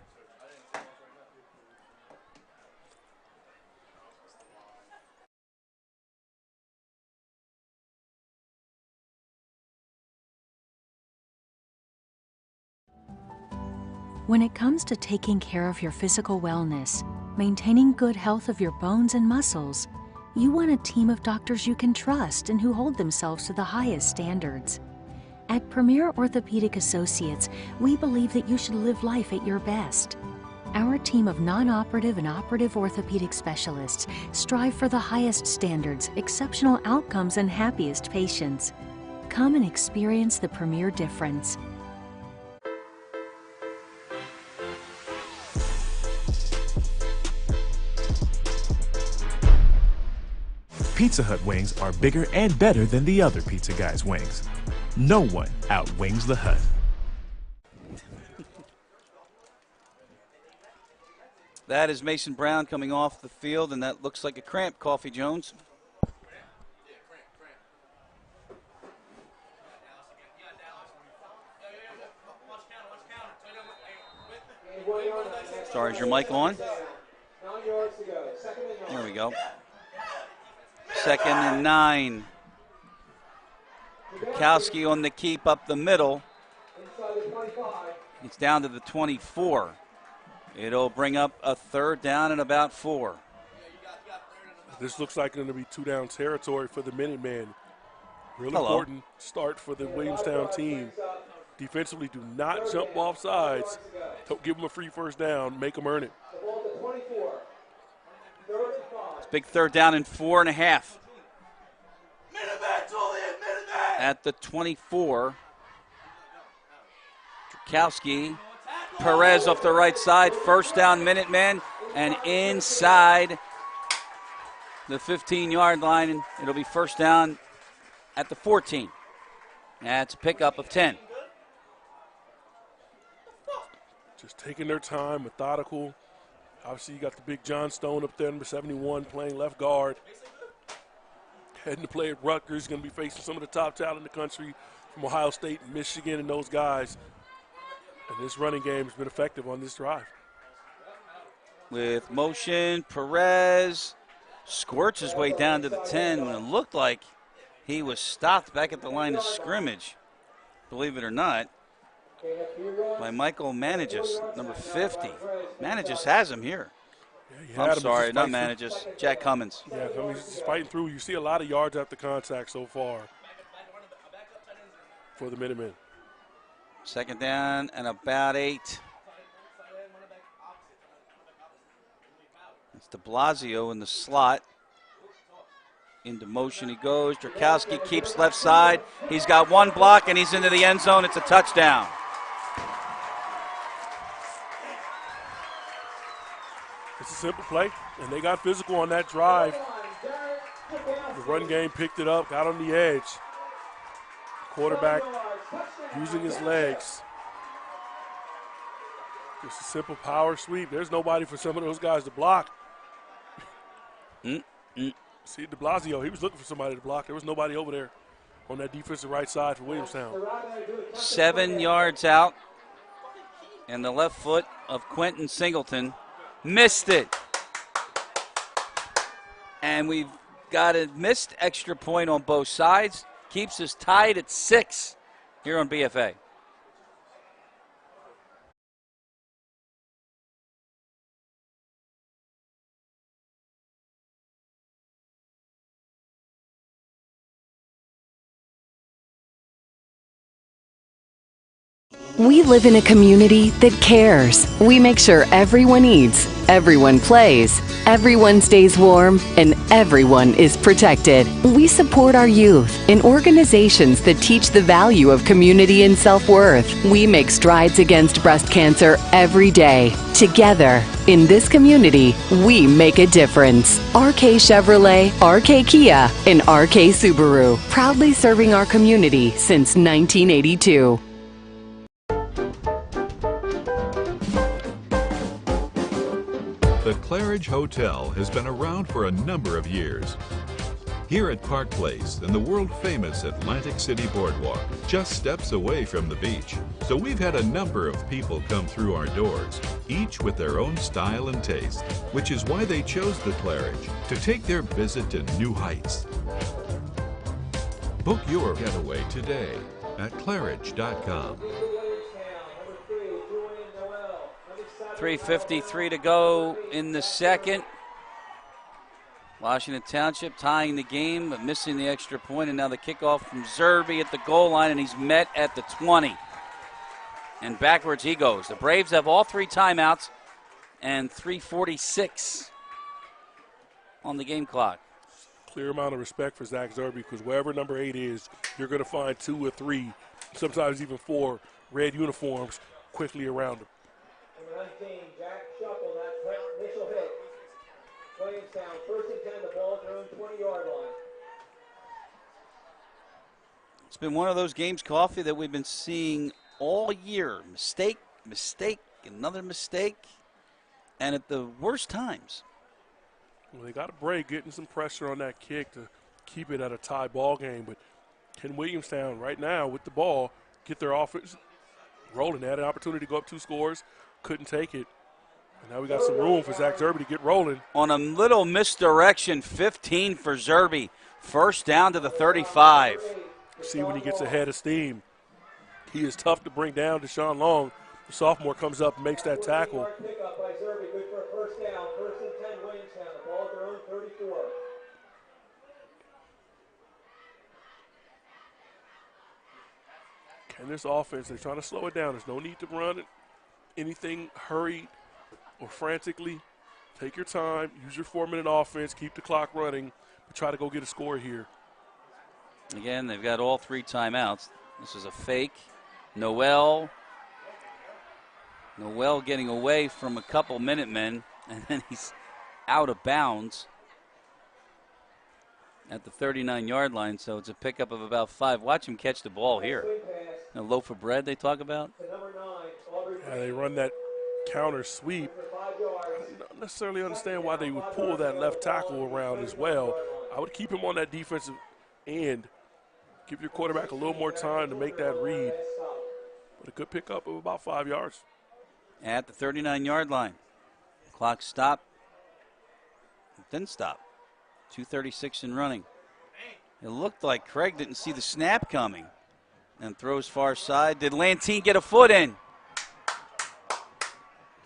When it comes to taking care of your physical wellness, maintaining good health of your bones and muscles, you want a team of doctors you can trust and who hold themselves to the highest standards. At Premier Orthopedic Associates, we believe that you should live life at your best. Our team of non-operative and operative orthopedic specialists strive for the highest standards, exceptional outcomes, and happiest patients. Come and experience the Premier difference. Pizza Hut wings are bigger and better than the other pizza guys' wings. No one outwings the Hut. That is Mason Brown coming off the field, and that looks like a cramp, Coffee Jones. Sorry, is your mic on? There we go. 2nd and 9. Churkowski on the keep up the middle. It's down to the 24. It'll bring up a 3rd down and about 4. This looks like going to be 2-down territory for the Minutemen. Really important start for the Williamstown team. Defensively, do not jump off sides. Don't give them a free 1st down. Make them earn it. It's big 3rd down and 4.5. At the 24. Churkowski. Perez off the right side. 1st down, Minutemen. And inside the 15-yard line. And it'll be 1st down at the 14. That's a pickup of 10. Just taking their time, methodical. Obviously, you got the big John Stone up there, number 71, playing left guard. Heading to play at Rutgers. Going to be facing some of the top talent in the country from Ohio State and Michigan and those guys. And this running game has been effective on this drive. With motion, Perez squirts his way down to the 10 when it looked like he was stopped back at the line of scrimmage, believe it or not, by Michael Managis, number 50. Managis has him here. Yeah, I'm sorry, not Managis, Jack Cummins. Yeah, I mean, he's just fighting through. You see a lot of yards after contact so far for the Minutemen. 2nd down and about 8. It's de Blasio in the slot. Into motion he goes. Churkowski keeps left side. He's got one block and he's into the end zone. It's a touchdown. It's a simple play, and they got physical on that drive. The run game picked it up, got on the edge. Quarterback using his legs. Just a simple power sweep. There's nobody for some of those guys to block. See, de Blasio, he was looking for somebody to block. There was nobody over there on that defensive right side for Williamstown. 7 yards out, and the left foot of Quentin Singleton missed it. And we've got a missed extra point on both sides. Keeps us tied at 6 here on BFA. We live in a community that cares. We make sure everyone eats, everyone plays, everyone stays warm, and everyone is protected. We support our youth in organizations that teach the value of community and self-worth. We make strides against breast cancer every day. Together, in this community, we make a difference. RK Chevrolet, RK Kia, and RK Subaru, proudly serving our community since 1982. The Claridge Hotel has been around for a number of years. Here at Park Place and the world-famous Atlantic City Boardwalk, just steps away from the beach. So we've had a number of people come through our doors, each with their own style and taste, which is why they chose the Claridge to take their visit to new heights. Book your getaway today at claridge.com. 3:53 to go in the second. Washington Township tying the game, but missing the extra point, and now the kickoff from Zerbe at the goal line, and he's met at the 20. And backwards he goes. The Braves have all 3 timeouts and 3:46 on the game clock. Clear amount of respect for Zach Zerbe, because wherever number 8 is, you're going to find 2 or 3, sometimes even 4 red uniforms quickly around him. Number 19, Jack Shuckle, that initial hit. Williamstown, 1st and 10, the ball at their own 20-yard line. It's been one of those games, Coffee, that we've been seeing all year. Mistake, mistake, another mistake, and at the worst times. Well, they got a break, getting some pressure on that kick to keep it at a tie ball game. But can Williamstown right now with the ball get their offense rolling? They had an opportunity to go up 2 scores, couldn't take it. And now we got some room for Zach Zerbe to get rolling. On a little misdirection, 15 for Zerbe. First down to the 35. See when he gets ahead of steam. He is tough to bring down. Deshaun Long, the sophomore, comes up and makes that tackle. Pickup by Zerbe, good for a first down. 1st and 10, Williamstown, the ball at their own 34. Can this offense, they're trying to slow it down. There's no need to run anything hurried or frantically. Take your time, use your 4-minute offense, keep the clock running, but try to go get a score here. Again, they've got all 3 timeouts. This is a fake. Noel getting away from a couple Minutemen, and then he's out of bounds at the 39-yard line, so it's a pickup of about 5. Watch him catch the ball here. A loaf of bread they talk about. Yeah, they run that counter sweep. I don't necessarily understand why they would pull that left tackle around as well. I would keep him on that defensive end. Give your quarterback a little more time to make that read. But a good pickup of about 5 yards. At the 39-yard line. Clock stopped. It didn't stop. 2:36 in running. It looked like Craig didn't see the snap coming and throws far side. Did Lantine get a foot in?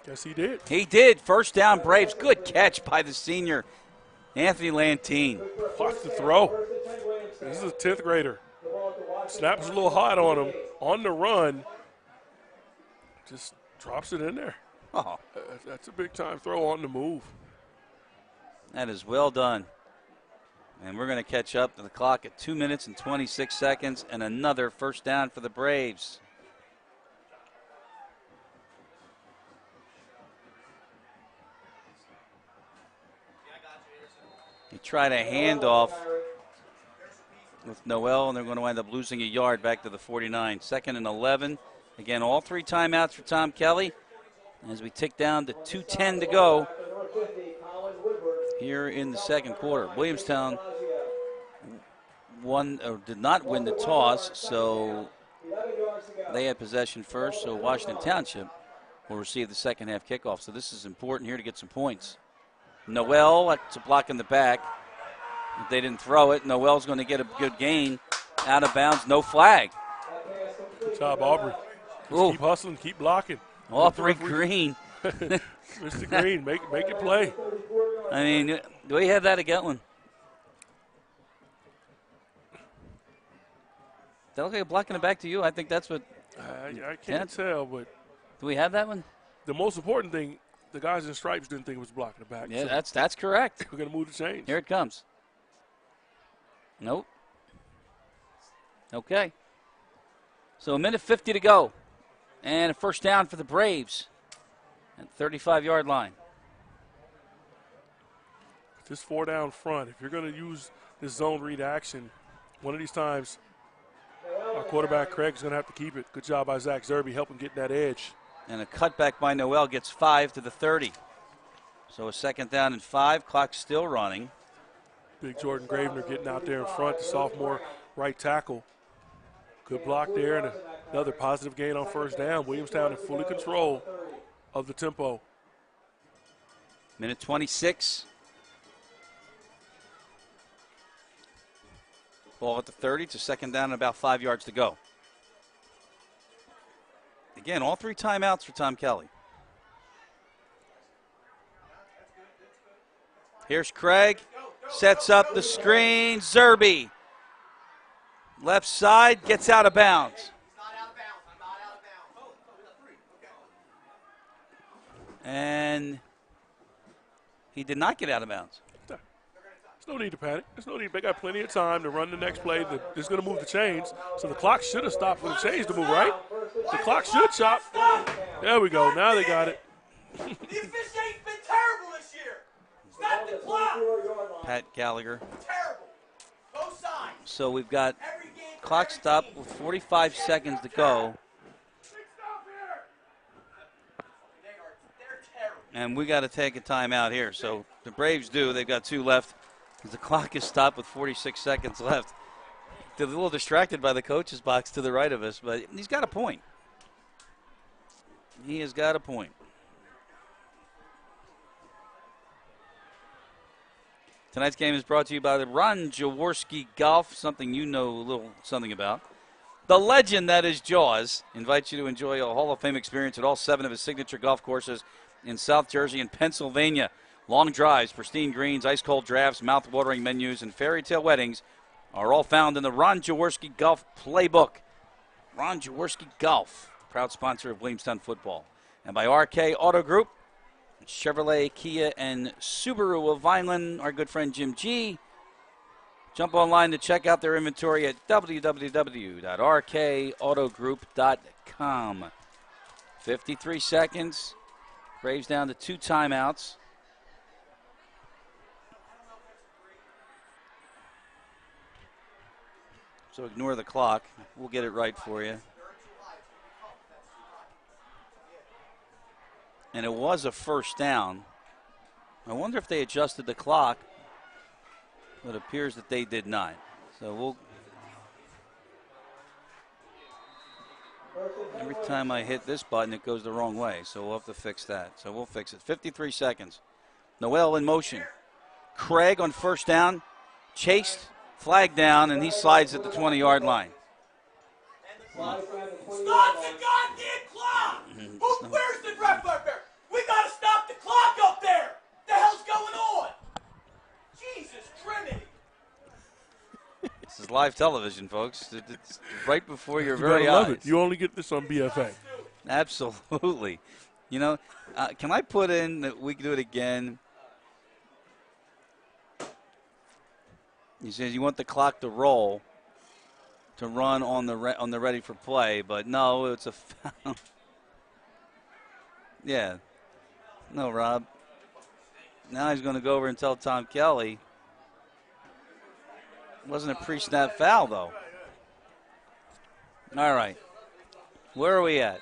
Yes, he did. He did. First down, Braves. Good catch by the senior, Anthony Lantine. Watch the throw. This is a 10th grader. Snaps a little hot on him. On the run. Just drops it in there. Oh, that's a big-time throw on the move. that is well done. And we're going to catch up to the clock at 2 minutes and 26 seconds and another first down for the Braves. He tried a handoff with Noel, and they're going to wind up losing a yard back to the 49. 2nd and 11. Again, all 3 timeouts for Tom Kelly. As we tick down to 2:10 to go here in the second quarter. Williamstown did not win the toss, so they had possession first. So Washington Township will receive the second half kickoff. So this is important here to get some points. Noel, that's a block in the back. If they didn't throw it, Noel's going to get a good gain. Out of bounds, no flag. Good job, Aubrey. Just keep hustling, keep blocking. Aubrey Green. Mr. Green, make it play. I mean, do we have that at Getland? That look like a block in the back to you? I think that's what I can't tell, but do we have that one? The most important thing, the guys in stripes didn't think it was blocking the back. Yeah, so that's correct. We're going to move the chains. Here it comes. Nope. Okay. So a minute 50 to go. And a first down for the Braves at 35-yard line. This 4 down front, if you're going to use this zone read action, one of these times our quarterback Craig's going to have to keep it. Good job by Zach Zerby helping get that edge. And a cutback by Noel gets 5 to the 30. So a second down and 5. Clock still running. Big Jordan Gravener getting out there in front, the sophomore right tackle. Good block there and another positive gain on first down. Williamstown in fully control of the tempo. Minute 26. Ball at the 30. It's a second down and about 5 yards to go. Again, all 3 timeouts for Tom Kelly. Here's Craig. Sets up the screen. Zerby. Left side, gets out of bounds. And he did not get out of bounds. There's no need to panic. There's no need. They got plenty of time to run the next play. They're going to move the chains. So the clock should have stopped for the chains to move, right? The clock should stop. There we go. Now they got it. The officiating's been terrible this year. Stop the clock. Pat Gallagher. Terrible. Both sides. So we've got clock stop with 45 seconds to go. And we got to take a timeout here. So the Braves do. They've got 2 left. The clock is stopped with 46 seconds left. They're a little distracted by the coach's box to the right of us, but he's got a point. He has got a point. Tonight's game is brought to you by the Ron Jaworski Golf, something you know a little something about. The legend that is Jaws invites you to enjoy a Hall of Fame experience at all 7 of his signature golf courses in South Jersey and Pennsylvania. Long drives, pristine greens, ice-cold drafts, mouth-watering menus, and fairy tale weddings are all found in the Ron Jaworski Golf Playbook. Ron Jaworski Golf, proud sponsor of Williamstown football. And by RK Auto Group, Chevrolet, Kia, and Subaru of Vineland, our good friend Jim G. Jump online to check out their inventory at www.rkautogroup.com. 53 seconds. Braves down to 2 timeouts. So ignore the clock. We'll get it right for you. And it was a first down. I wonder if they adjusted the clock. It appears that they did not. So every time I hit this button, it goes the wrong way. So we'll have to fix that. So we'll fix it. 53 seconds. Noel in motion. Craig on first down. Chased. Flag down, and he slides at the 20-yard line. Stop the goddamn clock! Where's the ref up there? We gotta stop the clock up there! The hell's going on? Jesus Trinity! This is live television, folks. It's right before your You very gotta love eyes. it. You only get this on BFA. Absolutely. You know, can I put in that we can do it again? He says you want the clock to roll, to run on the ready for play, but no, it's a foul. Yeah. No, Rob. Now he's going to go over and tell Tom Kelly. It wasn't a pre-snap foul, though. All right. Where are we at?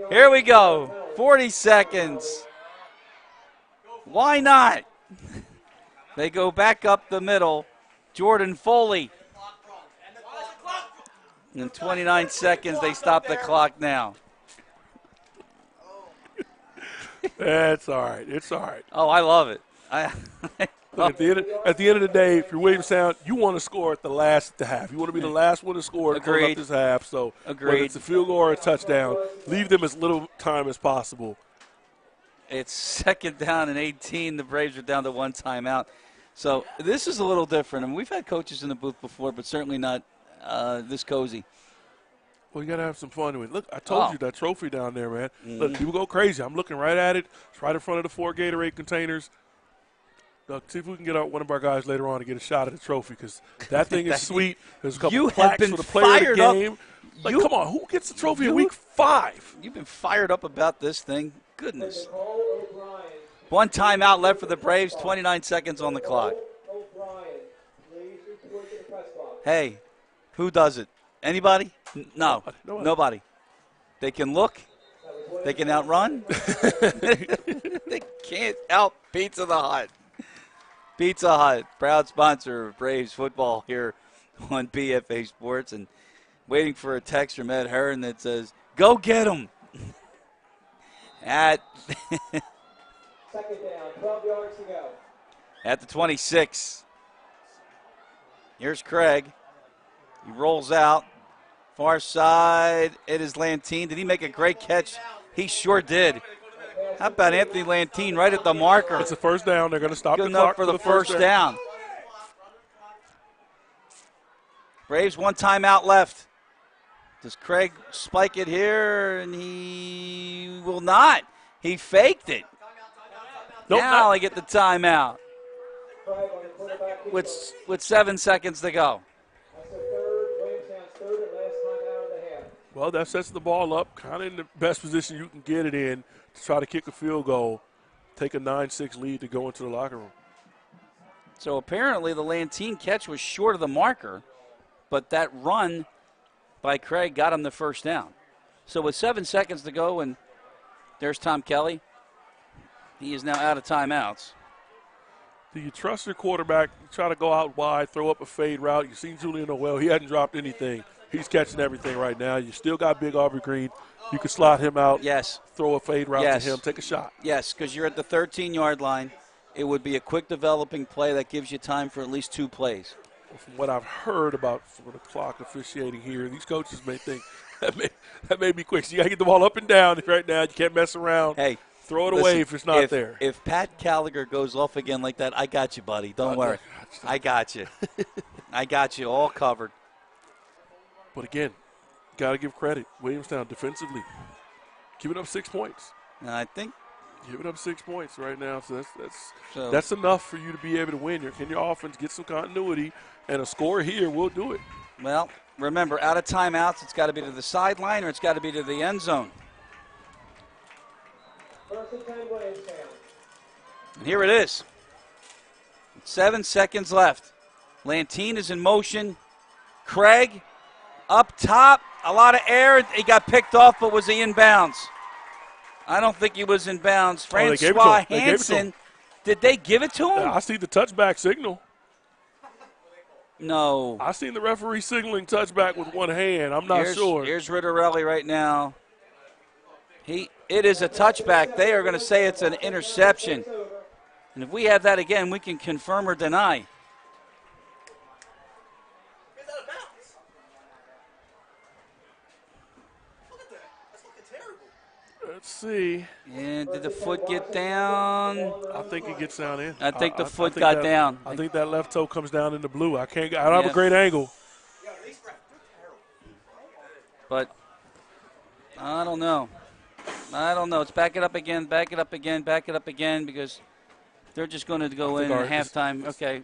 Here we go. 40 seconds. Why not? They go back up the middle. Jordan Foley. In 29 seconds, they stop the clock now. That's all right. It's all right. Oh, I love it. Look, at the end of the day, if you're Williamstown, you want to score at the half. You want to be the last one to score to close up this half. So whether it's a field goal or a touchdown, leave them as little time as possible. It's second down and 18. The Braves are down to 1 timeout. So this is a little different. I mean, we've had coaches in the booth before, but certainly not this cozy. Well, you got to have some fun with it. Look, I told you that trophy down there, man. Look, people go crazy. I'm looking right at it. It's right in front of the 4 Gatorade containers. Look, see if we can get out one of our guys later on to get a shot at the trophy, because that thing is sweet. There's a couple plaques for the player of the game. Like, come on, who gets the trophy in week 5? You've been fired up about this thing. Goodness. 1 timeout left for the Braves, 29 seconds on the clock. Hey, who does it? Anybody? No, nobody. They can look. They can outrun. They can't out Pizza the Hut. Pizza Hut, proud sponsor of Braves football here on BFA Sports, and waiting for a text from Ed Hearn that says, "Go get him." At Second down, 12 yards to go. At the 26. Here's Craig. He rolls out. Far side, it is Lantine. Did he make a great catch? He sure did. How about Anthony Lantine right at the marker? It's a first down. They're going to stop Good the clock enough for the first down. Braves 1 timeout left. Does Craig spike it here? And he will not. He faked it. Nope, now they get the timeout with 7 seconds to go. Well, that sets the ball up kind of in the best position you can get it in to try to kick a field goal, take a 9-6 lead to go into the locker room. So apparently the Lantine catch was short of the marker, but that run by Craig got him the first down. So with 7 seconds to go, and there's Tom Kelly. He is now out of timeouts. Do you trust your quarterback? You try to go out wide, throw up a fade route. You've seen Julian Noel. He hadn't dropped anything. He's catching everything right now. You still got Big Aubrey Green. You can slot him out. Yes. Throw a fade route to him. Take a shot. Yes, because you're at the 13-yard line. It would be a quick developing play that gives you time for at least 2 plays. From what I've heard about the clock officiating here, these coaches may think that may be quick. So you got to get the ball up and down right now. You can't mess around. Hey. Throw it away if it's not there. If Pat Gallagher goes off again like that, I got you, buddy. Don't worry. I got you. I got you all covered. But again, got to give credit. Williamstown defensively, giving up 6 points. And I think giving up 6 points right now. So that's enough for you to be able to win. Can your offense get some continuity and a score here? We'll do it. Well, remember, out of timeouts, it's got to be to the sideline or it's got to be to the end zone. And here it is. 7 seconds left. Lantine is in motion. Craig up top. A lot of air. He got picked off, but was he in bounds? I don't think he was in bounds. Francois Hansen. Did they give it to him? Yeah, I see the touchback signal. No. I seen the referee signaling touchback with one hand. I'm not sure. Here's Ritterelli right now. It is a touchback. They are going to say it's an interception. And if we have that again, we can confirm or deny. Let's see. And did the foot get down? I think it gets down in. I think the foot got down. I think that left toe comes down in the blue. I don't have a great angle. But I don't know. Let's back it up again, because they're just going to go in at halftime. Okay,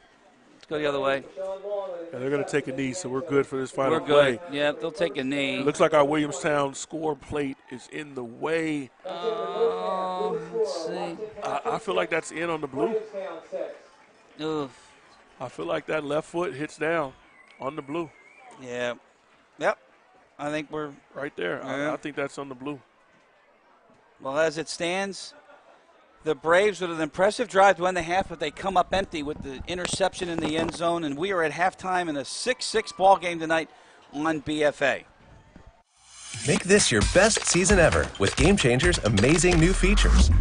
let's go the other way. Yeah, they're going to take a knee, so we're good for this final play. We're good. Yeah, they'll take a knee. It looks like our Williamstown score plate is in the way. Let's see. I feel like that's in on the blue. Oof. I feel like that left foot hits down on the blue. Yeah. Yep. I think we're right there. Yeah. I think that's on the blue. Well, as it stands, the Braves with an impressive drive to end the half, but they come up empty with the interception in the end zone, and we are at halftime in a 6-6 ball game tonight on BFA. Make this your best season ever with Game Changer's amazing new features.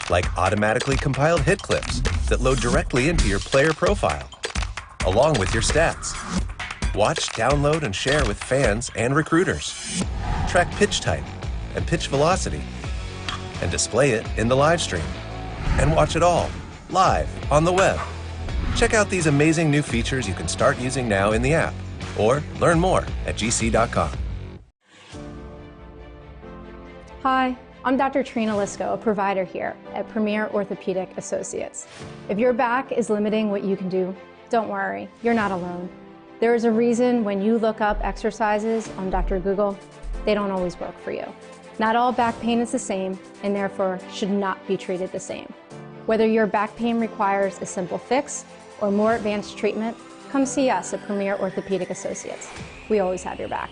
Like automatically compiled hit clips that load directly into your player profile, along with your stats. Watch, download, and share with fans and recruiters. Track pitch type and pitch velocity, and display it in the live stream. And watch it all live on the web. Check out these amazing new features you can start using now in the app, or learn more at gc.com. Hi, I'm Dr. Trina Lisko, a provider here at Premier Orthopedic Associates. If your back is limiting what you can do, don't worry, you're not alone. There is a reason when you look up exercises on Dr. Google, they don't always work for you. Not all back pain is the same and therefore should not be treated the same. Whether your back pain requires a simple fix or more advanced treatment, come see us at Premier Orthopedic Associates. We always have your back.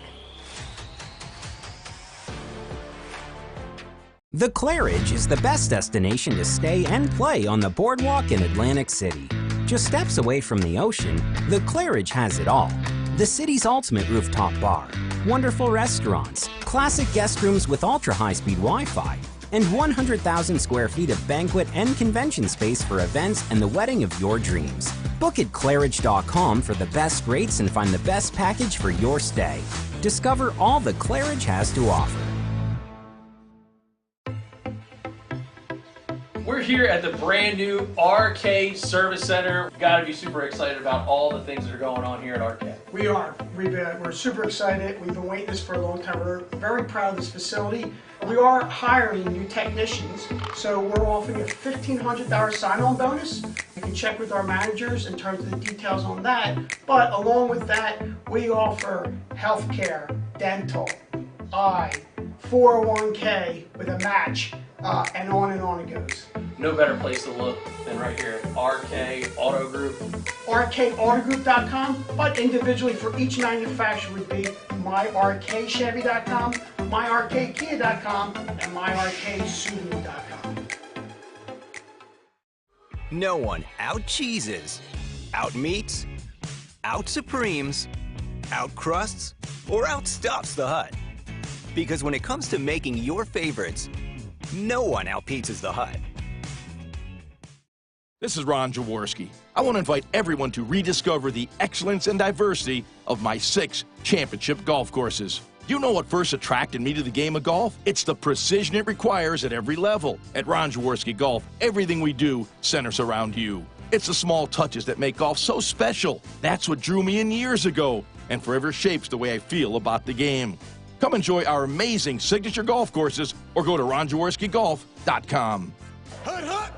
The Claridge is the best destination to stay and play on the boardwalk in Atlantic City. Just steps away from the ocean, the Claridge has it all. The city's ultimate rooftop bar, wonderful restaurants, classic guest rooms with ultra-high-speed Wi-Fi, and 100,000 square feet of banquet and convention space for events and the wedding of your dreams. Book at Claridge.com for the best rates and find the best package for your stay. Discover all the Claridge has to offer. We're here at the brand new RK Service Center. We've got to be super excited about all the things that are going on here at RK. We are. We're super excited. We've been waiting this for a long time. We're very proud of this facility. We are hiring new technicians, so we're offering a $1,500 sign-on bonus. You can check with our managers in terms of the details on that. But along with that, we offer healthcare, dental, eye, 401k with a match, and on it goes. No better place to look than right here at RK Auto Group. RKAutogroup.com, but individually for each manufacturer would be myrkchevy.com, myrkkia.com, and myrksubaru.com. No one out-cheeses, out-meats, out-supremes, out-crusts, or outstuffs the Hut. Because when it comes to making your favorites, no one out-pizzas the Hut. This is Ron Jaworski. I want to invite everyone to rediscover the excellence and diversity of my 6 championship golf courses. You know what first attracted me to the game of golf? It's the precision it requires at every level. At Ron Jaworski Golf, everything we do centers around you. It's the small touches that make golf so special. That's what drew me in years ago and forever shapes the way I feel about the game. Come enjoy our amazing signature golf courses or go to ronjaworskigolf.com. Hut, hut!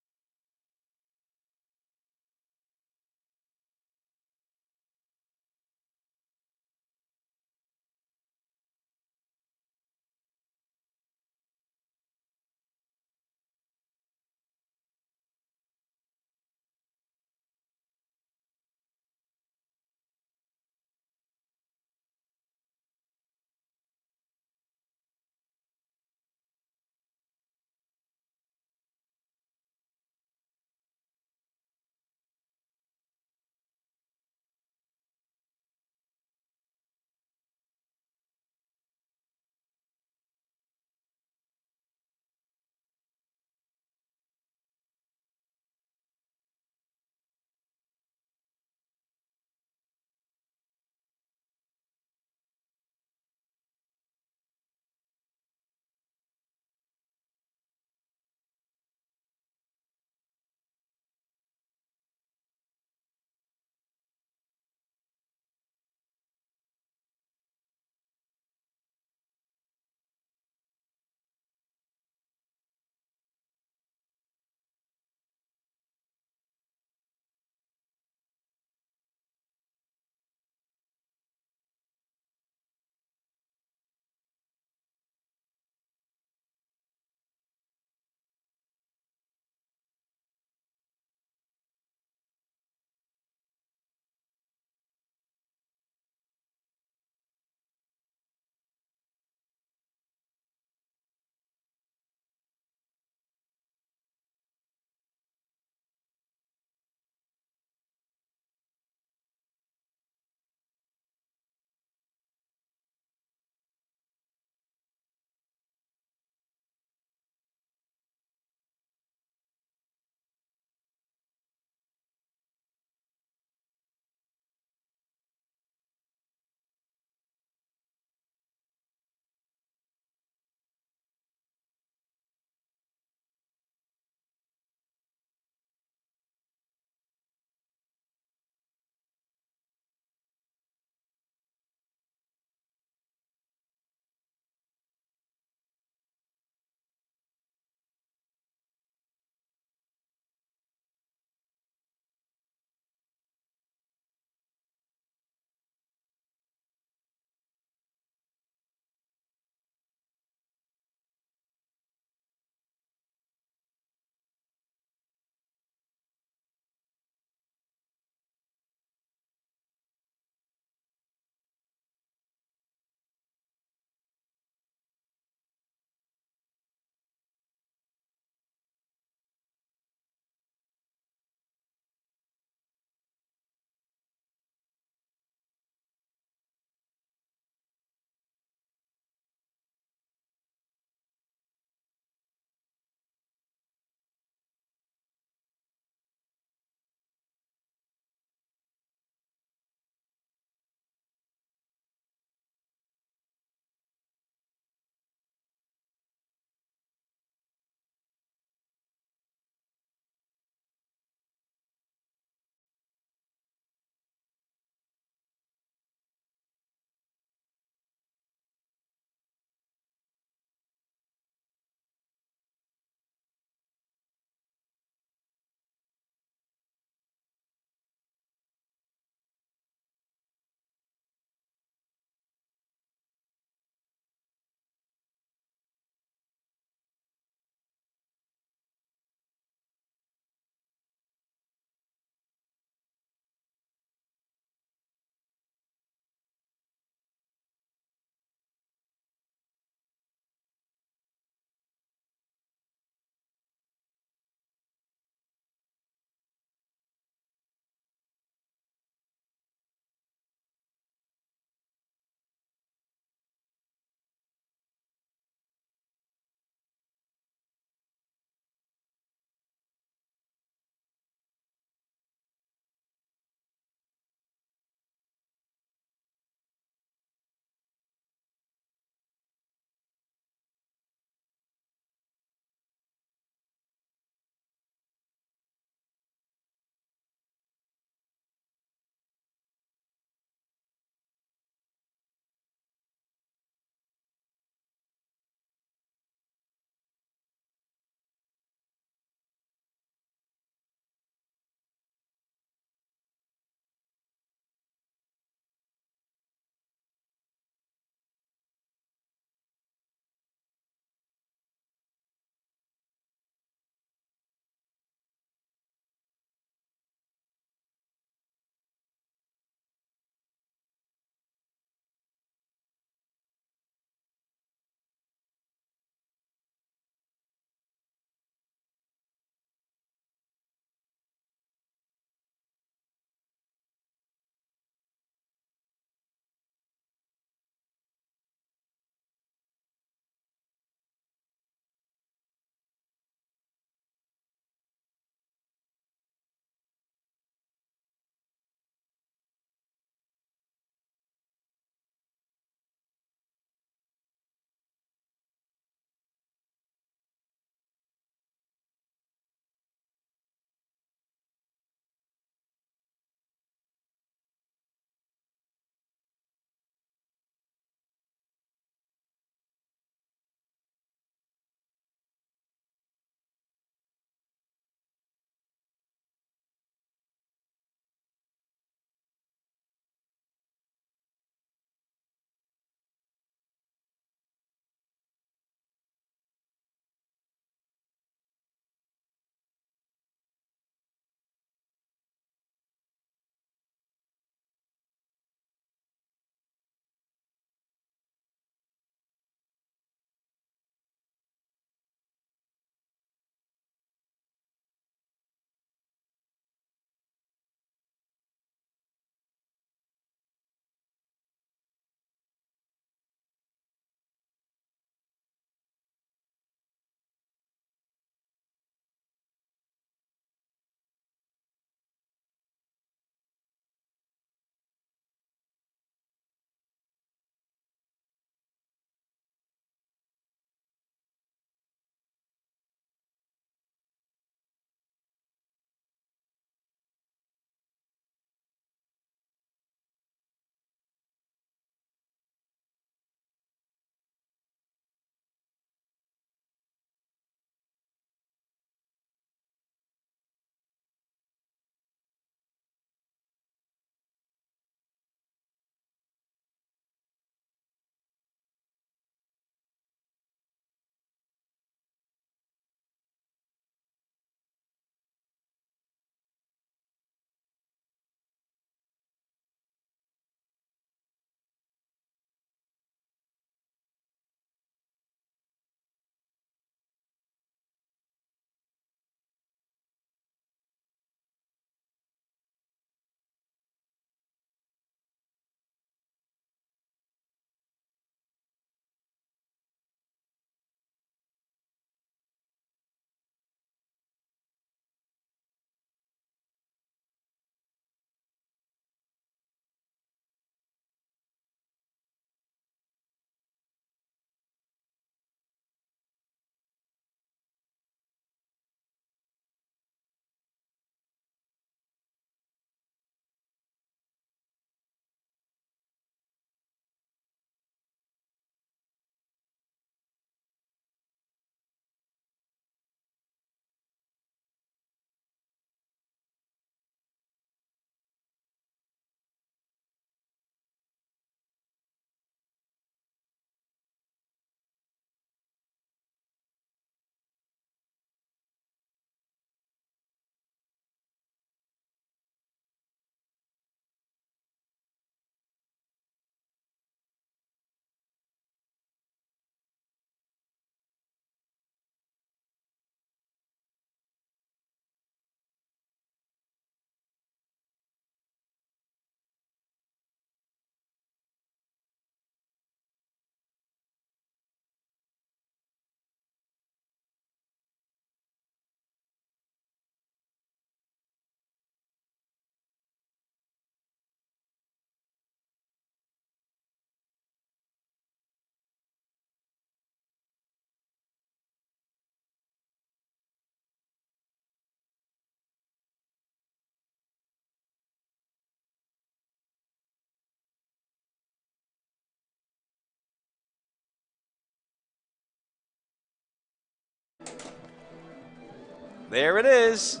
There it is.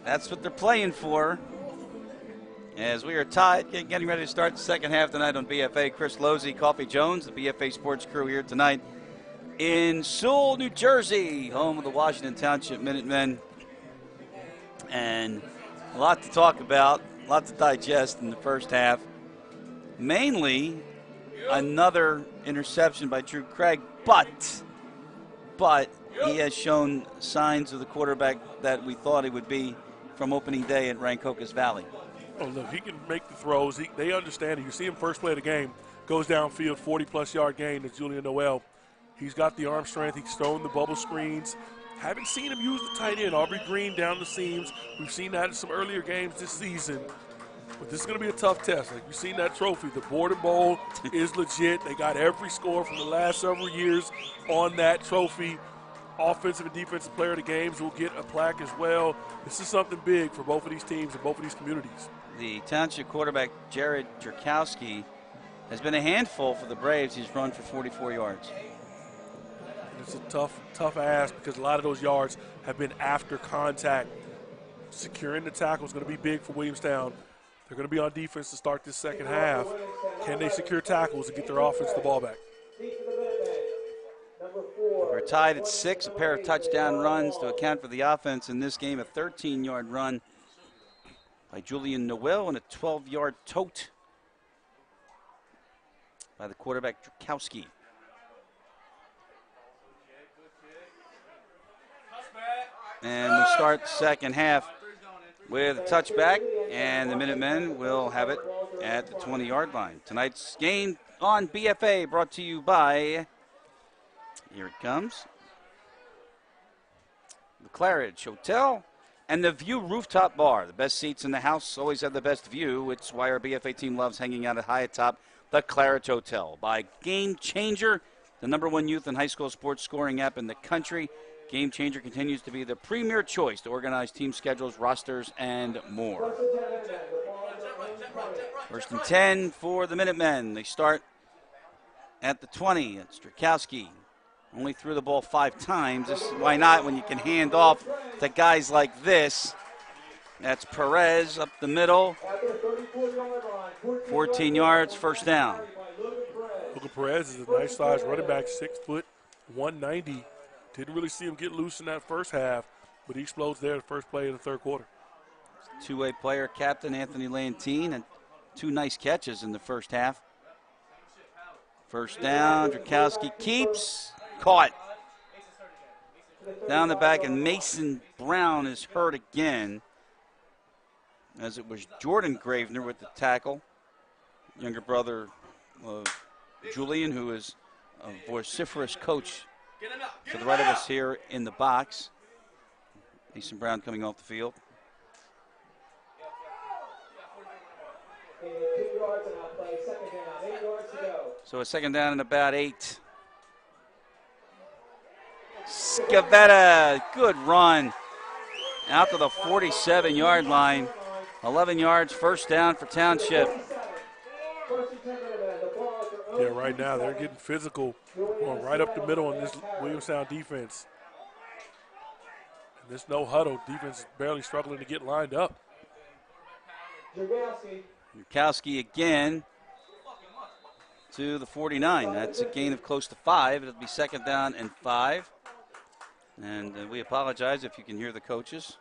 That's what they're playing for. As we are tied, getting ready to start the second half tonight on BFA. Chris Losey, Coffee Jones, the BFA Sports crew here tonight in Sewell, New Jersey, home of the Washington Township Minutemen. And a lot to talk about, a lot to digest in the first half. Mainly another interception by Drew Craig, but he has shown signs of the quarterback that we thought he would be from opening day at Rancocas Valley. Oh, look, he can make the throws. They understand it. You see him first play of the game, goes downfield, 40-plus yard gain to Julian Noel. He's got the arm strength. He's thrown the bubble screens. Haven't seen him use the tight end, Aubrey Green, down the seams. We've seen that in some earlier games this season. But this is going to be a tough test. Like, you've seen that trophy. The Borden Bowl is legit. They got every score from the last several years on that trophy. Offensive and defensive player of the games will get a plaque as well. This is something big for both of these teams and both of these communities. The Township quarterback, Jared Churkowski, has been a handful for the Braves. He's run for 44 yards. It's a tough ask because a lot of those yards have been after contact. Securing the tackle is going to be big for Williamstown. They're going to be on defense to start this second half. Can they secure tackles and get their offense the ball back? We're tied at 6, a pair of touchdown runs to account for the offense in this game. A 13-yard run by Julian Noel and a 12-yard tote by the quarterback, Churkowski. And we start the second half with a touchback, and the Minutemen will have it at the 20-yard line. Tonight's game on BFA brought to you by, here it comes, the Claridge Hotel and the View Rooftop Bar. The best seats in the house always have the best view. It's why our BFA team loves hanging out at high atop the Claridge Hotel. By Game Changer, the #1 youth and high school sports scoring app in the country. Game Changer continues to be the premier choice to organize team schedules, rosters, and more. First and 10 for the Minutemen. They start at the 20. It's Churkowski. Only threw the ball 5 times. Why not when you can hand off to guys like this? That's Perez up the middle. 14 yards, first down. Luca Perez is a nice-sized running back, 6 foot, 190. Didn't really see him get loose in that first half, but he explodes there the first play of the third quarter. Two-way player, captain Anthony Lantine, and 2 nice catches in the first half. First down, Churkowski keeps, caught. Down the back, and Mason Brown is hurt again, as it was Jordan Gravener with the tackle. Younger brother of Julian, who is a vociferous coach to the right of us here in the box. Mason Brown coming off the field. So a second down and about 8. Scavetta, good run. Out to the 47-yard line. 11 yards, first down for Township. Yeah, right now they're getting physical, going right up the middle on this Williamstown defense. And this no huddle defense is barely struggling to get lined up. Churkowski again to the 49. That's a gain of close to 5. It'll be second down and 5. And we apologize if you can hear the coaches.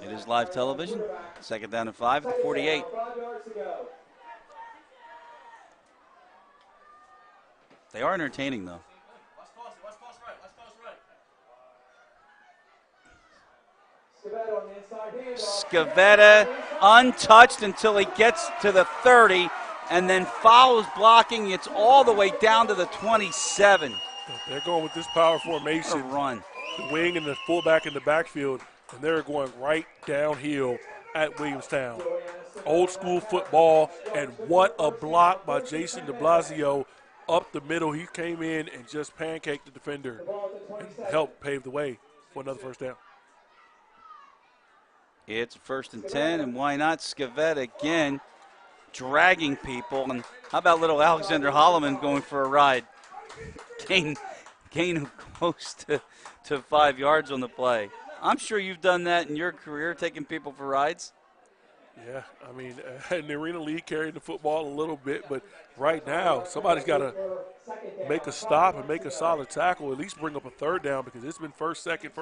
It is live television. Second down and 5 at the 48. They are entertaining, though. Scavetta untouched until he gets to the 30 and then follows blocking. It's all the way down to the 27. They're going with this power formation. What a run. The wing and the fullback in the backfield, and they're going right downhill at Williamstown. Old school football, and what a block by Jason de Blasio up the middle. He came in and just pancaked the defender and helped pave the way for another first down. It's first and 10, and why not? Scavetta again dragging people. And how about little Alexander Holloman going for a ride? gain of close to 5 yards on the play. I'm sure you've done that in your career, taking people for rides. Yeah, I mean, in the Arena League, carrying the football a little bit, but right now, somebody's got to make a stop and make a solid tackle, at least bring up a third down, because it's been first, second,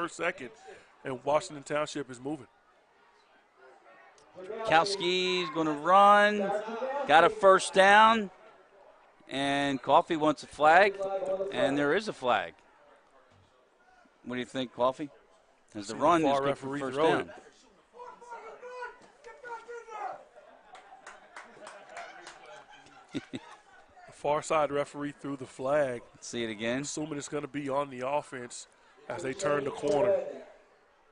and Washington Township is moving. Churkowski's going to run, got a first down, and Coffee wants a flag, and there is a flag. What do you think, Coffee? As the run is good for first down. The far side referee threw the flag. Let's see it again. Assuming it's going to be on the offense as they turn the corner.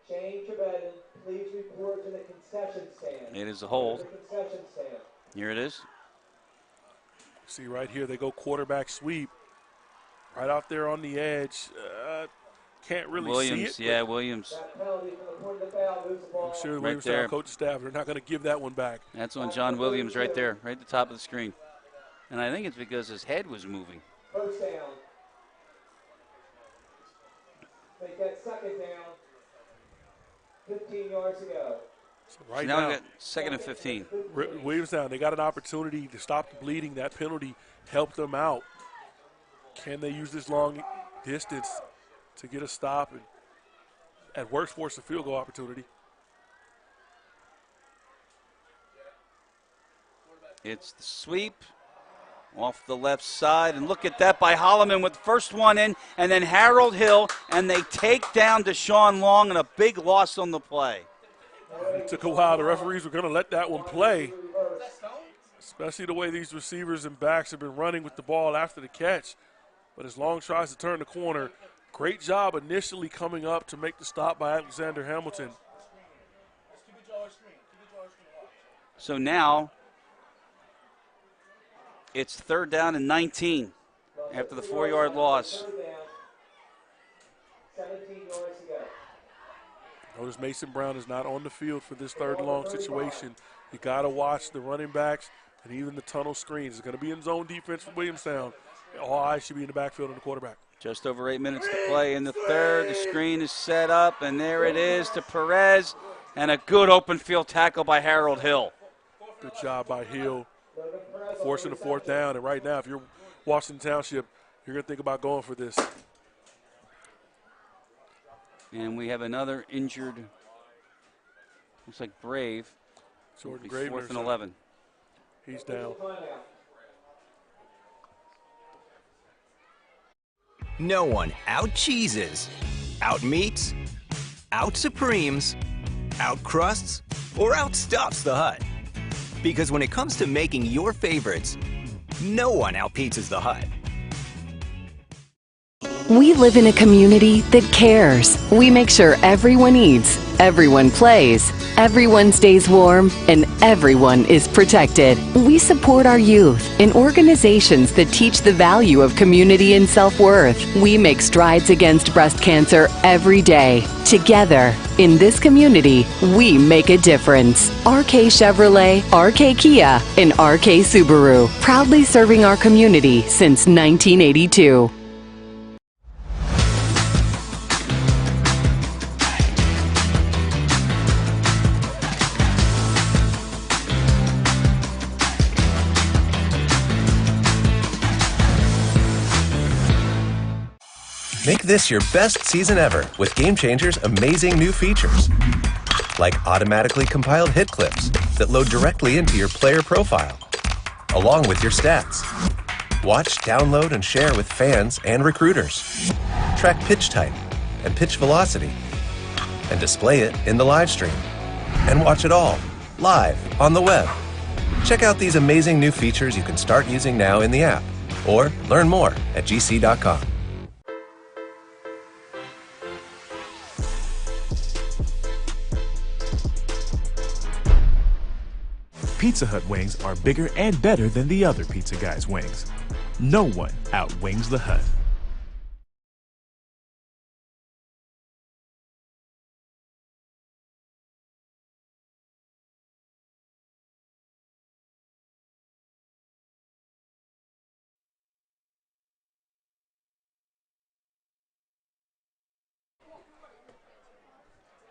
Shane Trevethan, please report to the concession stand. It is a hold. Here it is. See right here, they go quarterback sweep. Right out there on the edge. Can't really see it. Yeah, Williams. I'm sure the Williamstown coach staff, they're not going to give that one back. That's on John Williams right there, right at the top of the screen. And I think it's because his head was moving. First down. Make that second down. 15 yards to go. So right now now we got second and 15. Williamstown, they got an opportunity to stop the bleeding. That penalty helped them out. Can they use this long distance to get a stop and at worst force a field goal opportunity? It's the sweep off the left side, and look at that by Holloman with the first one in, and then Harold Hill, and they take down Deshaun Long, and a big loss on the play. It took a while. The referees were going to let that one play, especially the way these receivers and backs have been running with the ball after the catch. But as Long tries to turn the corner, great job initially coming up to make the stop by Alexander Hamilton. So now it's third down and 19 after the 4-yard loss. 17 yards to go. Notice Mason Brown is not on the field for this third and long situation. You got to watch the running backs and even the tunnel screens. It's going to be in zone defense for Williamstown. All eyes should be in the backfield on the quarterback. Just over 8 minutes to play in the third. The screen is set up, and there it is to Perez, and a good open field tackle by Harold Hill. Good job by Hill, forcing the fourth down. And right now, if you're Washington Township, you're going to think about going for this. And we have another injured, looks like Brave. Jordan Gravener. 4th and 11. He's down. No one out-cheeses, out-meets, out-supremes, out-crusts, or outstuffs the Hut. Because when it comes to making your favorites, no one out-pizzas the Hut. We live in a community that cares. We make sure everyone eats, everyone plays, everyone stays warm, and everyone is protected. We support our youth in organizations that teach the value of community and self-worth. We make strides against breast cancer every day. Together, in this community, we make a difference. RK Chevrolet, RK Kia, and RK Subaru, proudly serving our community since 1982. Make this your best season ever with Game Changer's amazing new features. Like automatically compiled hit clips that load directly into your player profile, along with your stats. Watch, download, and share with fans and recruiters. Track pitch type and pitch velocity, and display it in the live stream. And watch it all, live, on the web. Check out these amazing new features you can start using now in the app, or learn more at gc.com. Pizza Hut wings are bigger and better than the other pizza guys' wings. No one outwings the Hut.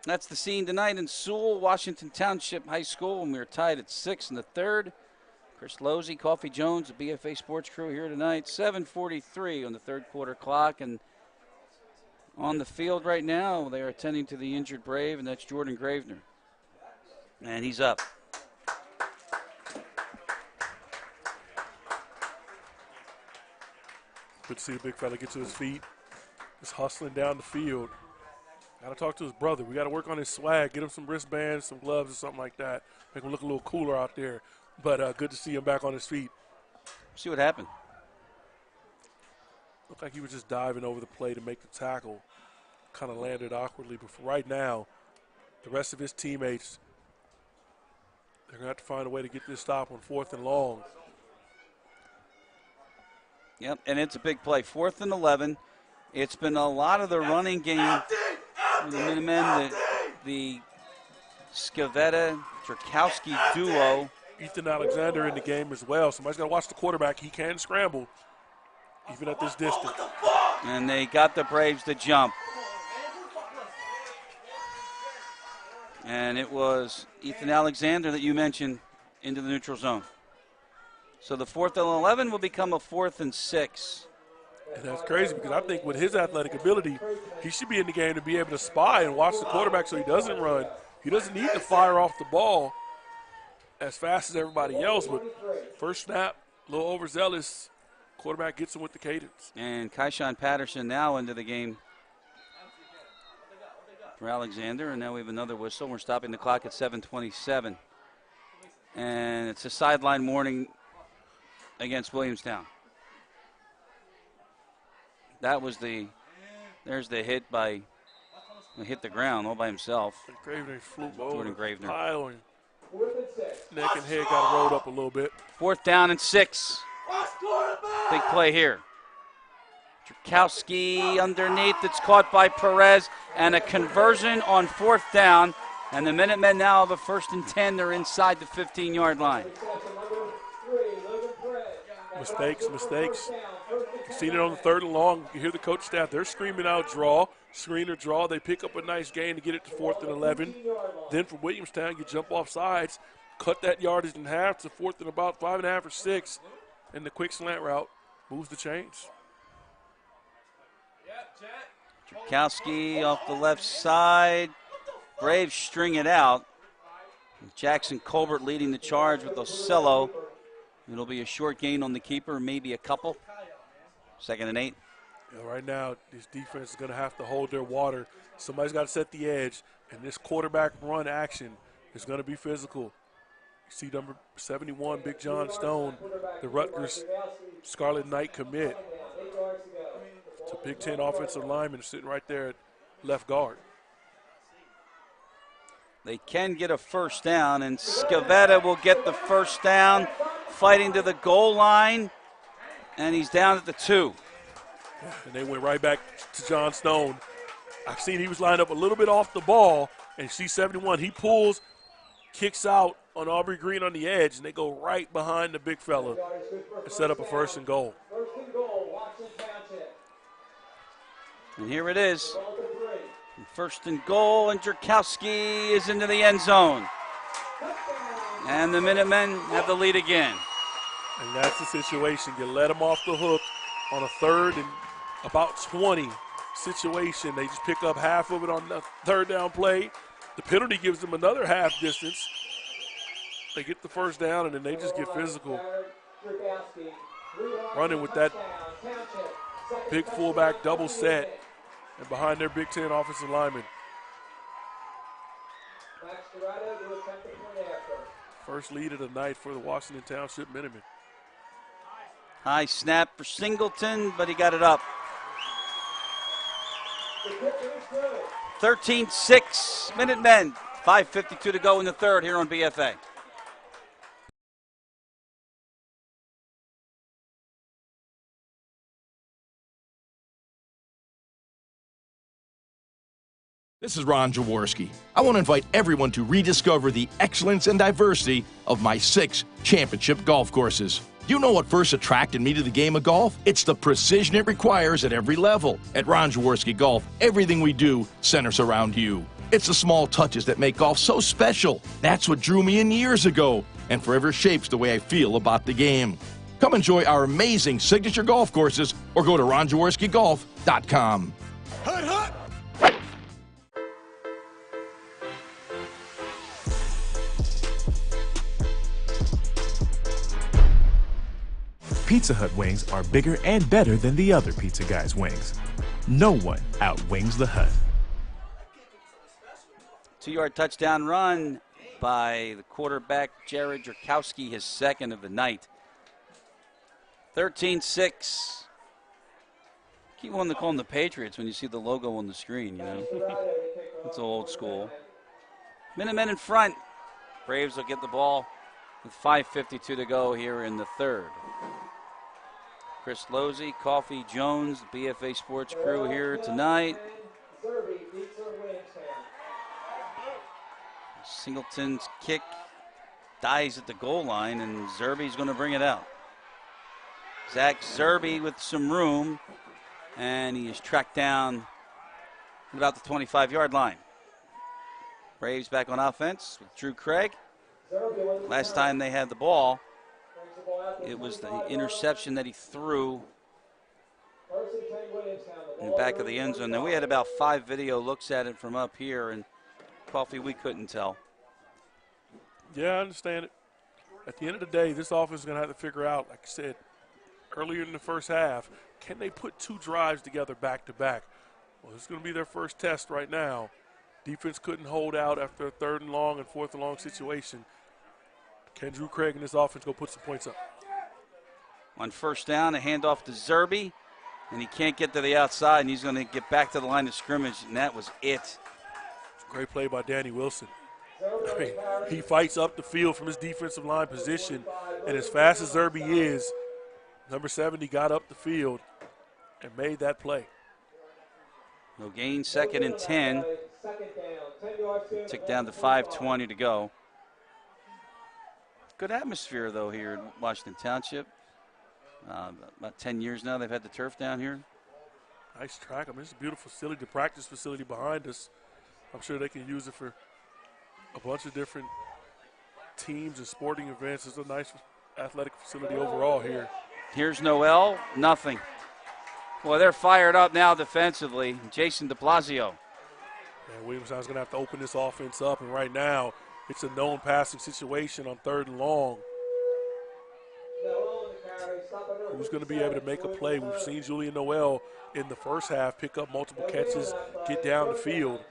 That's the scene tonight in Sewell, Washington Township High School, and we're tied at 6 in the third. Chris Losey, Coffee Jones, the BFA Sports crew here tonight. 7:43 on the third quarter clock, and on the field right now, they are attending to the injured Brave, and that's Jordan Gravener. And he's up. Good to see the big fella get to his feet. Just hustling down the field. Got to talk to his brother. We got to work on his swag. Get him some wristbands, some gloves, or something like that. Make him look a little cooler out there. But good to see him back on his feet. See what happened. Looked like he was just diving over the play to make the tackle. Kind of landed awkwardly. But for right now, the rest of his teammates, they're going to have to find a way to get this stop on 4th and long. Yep, and it's a big play. 4th and 11. It's been a lot of the running game for the Minutemen, the Churkowski duo. Ethan Alexander in the game as well. Somebody's got to watch the quarterback. He can scramble, even at this distance. And they got the Braves to jump. And it was Ethan Alexander that you mentioned into the neutral zone. So the 4th and 11 will become a 4th and 6. And that's crazy because I think with his athletic ability, he should be in the game to be able to spy and watch the quarterback so he doesn't run. He doesn't need to fire off the ball as fast as everybody else, but first snap, a little overzealous. Quarterback gets him with the cadence. And Kaishan Patterson now into the game for Alexander, and now we have another whistle. We're stopping the clock at 7:27. And it's a sideline warning against Williamstown. That was there's the hit by, hit the ground all by himself. Gravener flew Jordan over, Gravener. pile and neck and head got rolled up a little bit. 4th down and 6. Big play here. Churkowski underneath, it's caught by Perez, and a conversion on 4th down. And the Minutemen now have a 1st and 10. They're inside the 15-yard line. Mistakes. Seen it on the 3rd and long. You hear the coach staff. They're screaming out draw, screen or draw. They pick up a nice gain to get it to 4th and 11. Then for Williamstown, you jump off sides, cut that yardage in half to 4th and about 5.5 or 6. And the quick slant route moves the chains. Churkowski off the left side. Braves string it out. Jackson Colbert leading the charge with Ocello. It'll be a short gain on the keeper, maybe a couple. 2nd and 8. Yeah, right now, this defense is going to have to hold their water. Somebody's got to set the edge, and this quarterback run action is going to be physical. You see number 71, Big John Stone, the Rutgers Scarlet Knight commit. It's a Big Ten offensive lineman sitting right there at left guard. They can get a 1st down, and Scavetta will get the 1st down, fighting to the goal line, and he's down at the 2. And they went right back to John Stone. I've seen he was lined up a little bit off the ball, and see 71, he pulls, kicks out on Aubrey Green on the edge, and they go right behind the big fella and set up a 1st and goal. And here it is. 1st and goal, and Churkowski is into the end zone. And the Minutemen have the lead again. And that's the situation. You let them off the hook on a 3rd and about 20 situation. They just pick up half of it on the 3rd down play. The penalty gives them another half distance. They get the 1st down, and then they just get physical. Running with that big fullback double set and behind their Big Ten offensive lineman. First lead of the night for the Washington Township Minutemen. High snap for Singleton, but he got it up. 13-6 Minutemen. 5:52 to go in the 3rd here on BFA. This is Ron Jaworski. I want to invite everyone to rediscover the excellence and diversity of my 6 championship golf courses. You know what first attracted me to the game of golf? It's the precision it requires at every level. At Ron Jaworski Golf, everything we do centers around you. It's the small touches that make golf so special. That's what drew me in years ago and forever shapes the way I feel about the game. Come enjoy our amazing signature golf courses or go to ronjaworskigolf.com. Hut, hut. Pizza Hut wings are bigger and better than the other pizza guys' wings. No one outwings the Hut. 2-yard touchdown run by the quarterback, Jared Churkowski, his second of the night. 13-6. Keep wanting to call them the Patriots when you see the logo on the screen, you know. It's old school. Minutemen in front. Braves will get the ball with 5:52 to go here in the third. Chris Losey, Coffee Jones, the BFA Sports crew here tonight. Singleton's kick dies at the goal line, and Zerby's going to bring it out. Zach Zerby with some room, and he is tracked down at about the 25-yard line. Braves back on offense with Drew Craig. Last time they had the ball, it was the interception that he threw in the back of the end zone. Now, we had about 5 video looks at it from up here, and Coffee, we couldn't tell. Yeah, I understand it. At the end of the day, this offense is going to have to figure out, like I said, earlier in the first half, can they put 2 drives together back-to-back? Well, this is going to be their first test right now. Defense couldn't hold out after a 3rd and long and 4th and long situation. Can Drew Craig and this offense go put some points up? On first down, a handoff to Zerby, and he can't get to the outside, and he's going to get back to the line of scrimmage, and that was it. Great play by Danny Wilson. I mean, he fights up the field from his defensive line position, and as fast as Zerby is, number 70 got up the field and made that play. No gain, 2nd and 10. Tick down to 5:20 to go. Good atmosphere, though, here in Washington Township. About 10 years now they've had the turf down here. Nice track. I mean, it's a beautiful facility, the practice facility behind us. I'm sure they can use it for a bunch of different teams and sporting events. It's a nice athletic facility overall here. Here's Noel, nothing. Well, they're fired up now defensively. Jason DeBlasio. And Williamstown's going to have to open this offense up, and right now it's a known passing situation on 3rd and long. Who's going to be able to make a play? We've seen Julian Noel in the first half pick up multiple catches, get down the field.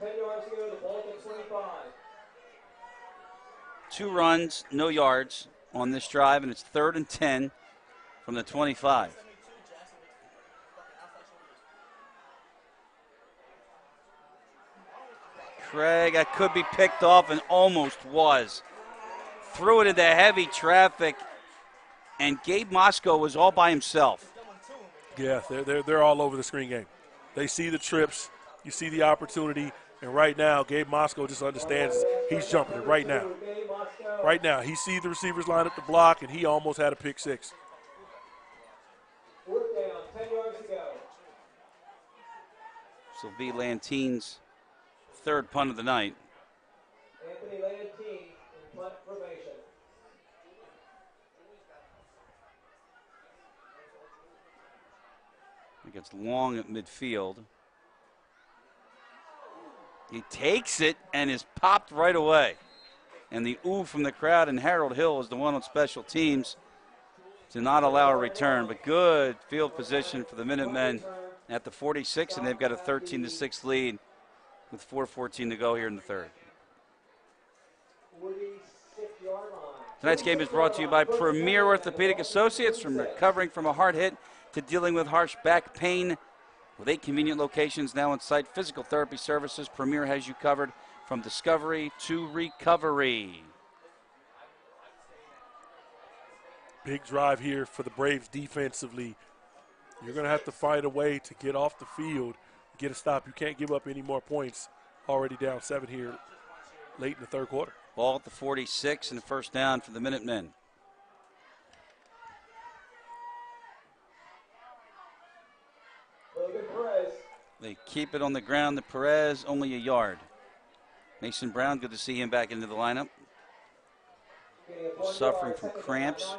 2 runs, no yards on this drive, and it's 3rd and 10 from the 25. Craig, that could be picked off and almost was. Threw it into heavy traffic, and Gabe Moscow was all by himself. Yeah, they're all over the screen game. They see the trips, you see the opportunity, and right now Gabe Moscow just understands he's jumping it right now. Right now, he sees the receivers line up the block, and he almost had a pick 6. 4th down, 10 yards to go. This will be Lantine's 3rd punt of the night. Anthony Lantine in punt formation. It gets long at midfield. He takes it and is popped right away. And the ooh from the crowd, and Harold Hill is the one on special teams to not allow a return. But good field position for the Minutemen at the 46, and they've got a 13-6 lead with 4:14 to go here in the third. Tonight's game is brought to you by Premier Orthopedic Associates. From recovering from a hard hit to dealing with harsh back pain, with 8 convenient locations now on site, physical therapy services, Premier has you covered from discovery to recovery. Big drive here for the Braves defensively. You're going to have to find a way to get off the field, get a stop. You can't give up any more points. Already down 7 here late in the third quarter. Ball at the 46 and a first down for the Minutemen. They keep it on the ground to Perez, only a yard. Mason Brown, good to see him back into the lineup. Suffering from cramps.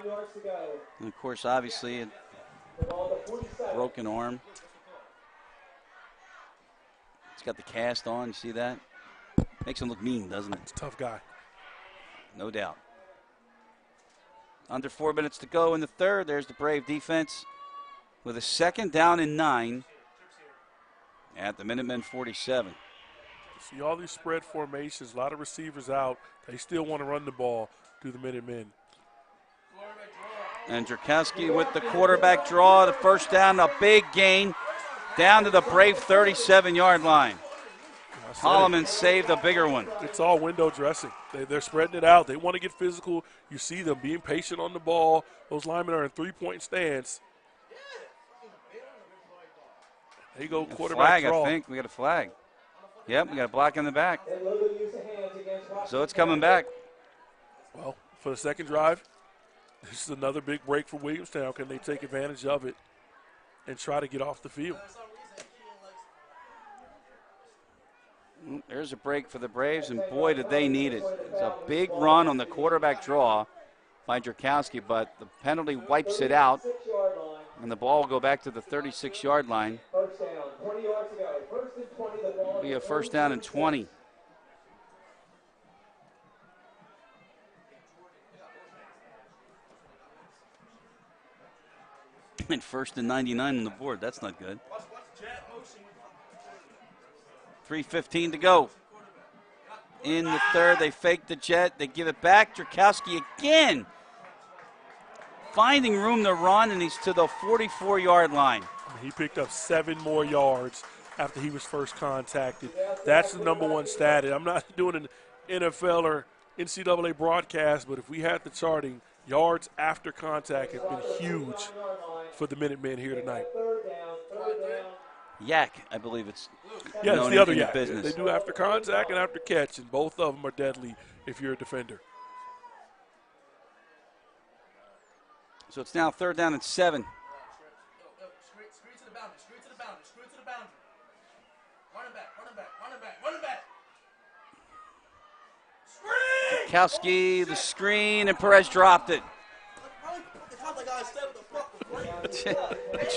And of course, obviously, a broken arm. He's got the cast on, you see that? Makes him look mean, doesn't it? It's a tough guy. No doubt. Under 4 minutes to go in the third. There's the Brave defense with a 2nd down and 9 at the Minutemen 47. See all these spread formations, a lot of receivers out. They still want to run the ball to the Minutemen. And Churkowski with the quarterback draw, the first down, a big gain down to the Brave 37-yard line. Holloman saved a bigger one. It's all window dressing. They're spreading it out. They want to get physical. You see them being patient on the ball. Those linemen are in three-point stance. There you go, quarterback flag, draw. I think. We got a flag. Yep, we got a block in the back. So it's coming back. Well, for the second drive, this is another big break for Williamstown. Can they take advantage of it and try to get off the field? There's a break for the Braves, and boy, did they need it. It's a big run on the quarterback draw by Churkowski, but the penalty wipes it out, and the ball will go back to the 36-yard line. It'll be a 1st down and 20. And 1st and 99 on the board. That's not good. 3:15 to go. In the third, they fake the jet. They give it back. Churkowski again finding room to run, and he's to the 44-yard line. He picked up 7 more yards after he was first contacted. That's the #1 stat. I'm not doing an NFL or NCAA broadcast, but if we had the charting, yards after contact have been huge for the Minutemen here tonight. Yak, I believe it's yeah, it's the other yak. Business. They do after contact and after catch, and both of them are deadly if you're a defender. So it's now 3rd down and 7. Screen to the boundary, screen to the boundary, screen to the boundary. Running back, running back, running back, running back. Churkowski, the screen, and Perez dropped it.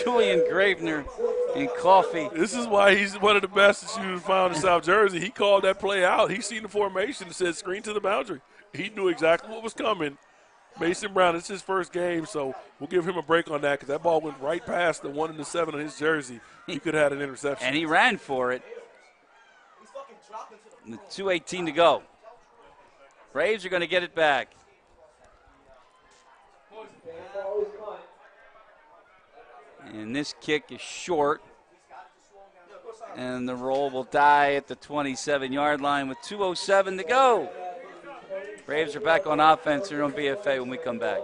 Julian Gravener in coffee. This is why he's one of the best that you've found in South Jersey. He called that play out. He seen the formation and said screen to the boundary. He knew exactly what was coming. Mason Brown, it's his first game, so we'll give him a break on that because that ball went right past the 1 and the 7 on his jersey. He could have had an interception. And he ran for it. And 2:18 to go. Braves are going to get it back. And this kick is short. And the roll will die at the 27-yard line with 2:07 to go. Braves are back on offense here on BFA when we come back.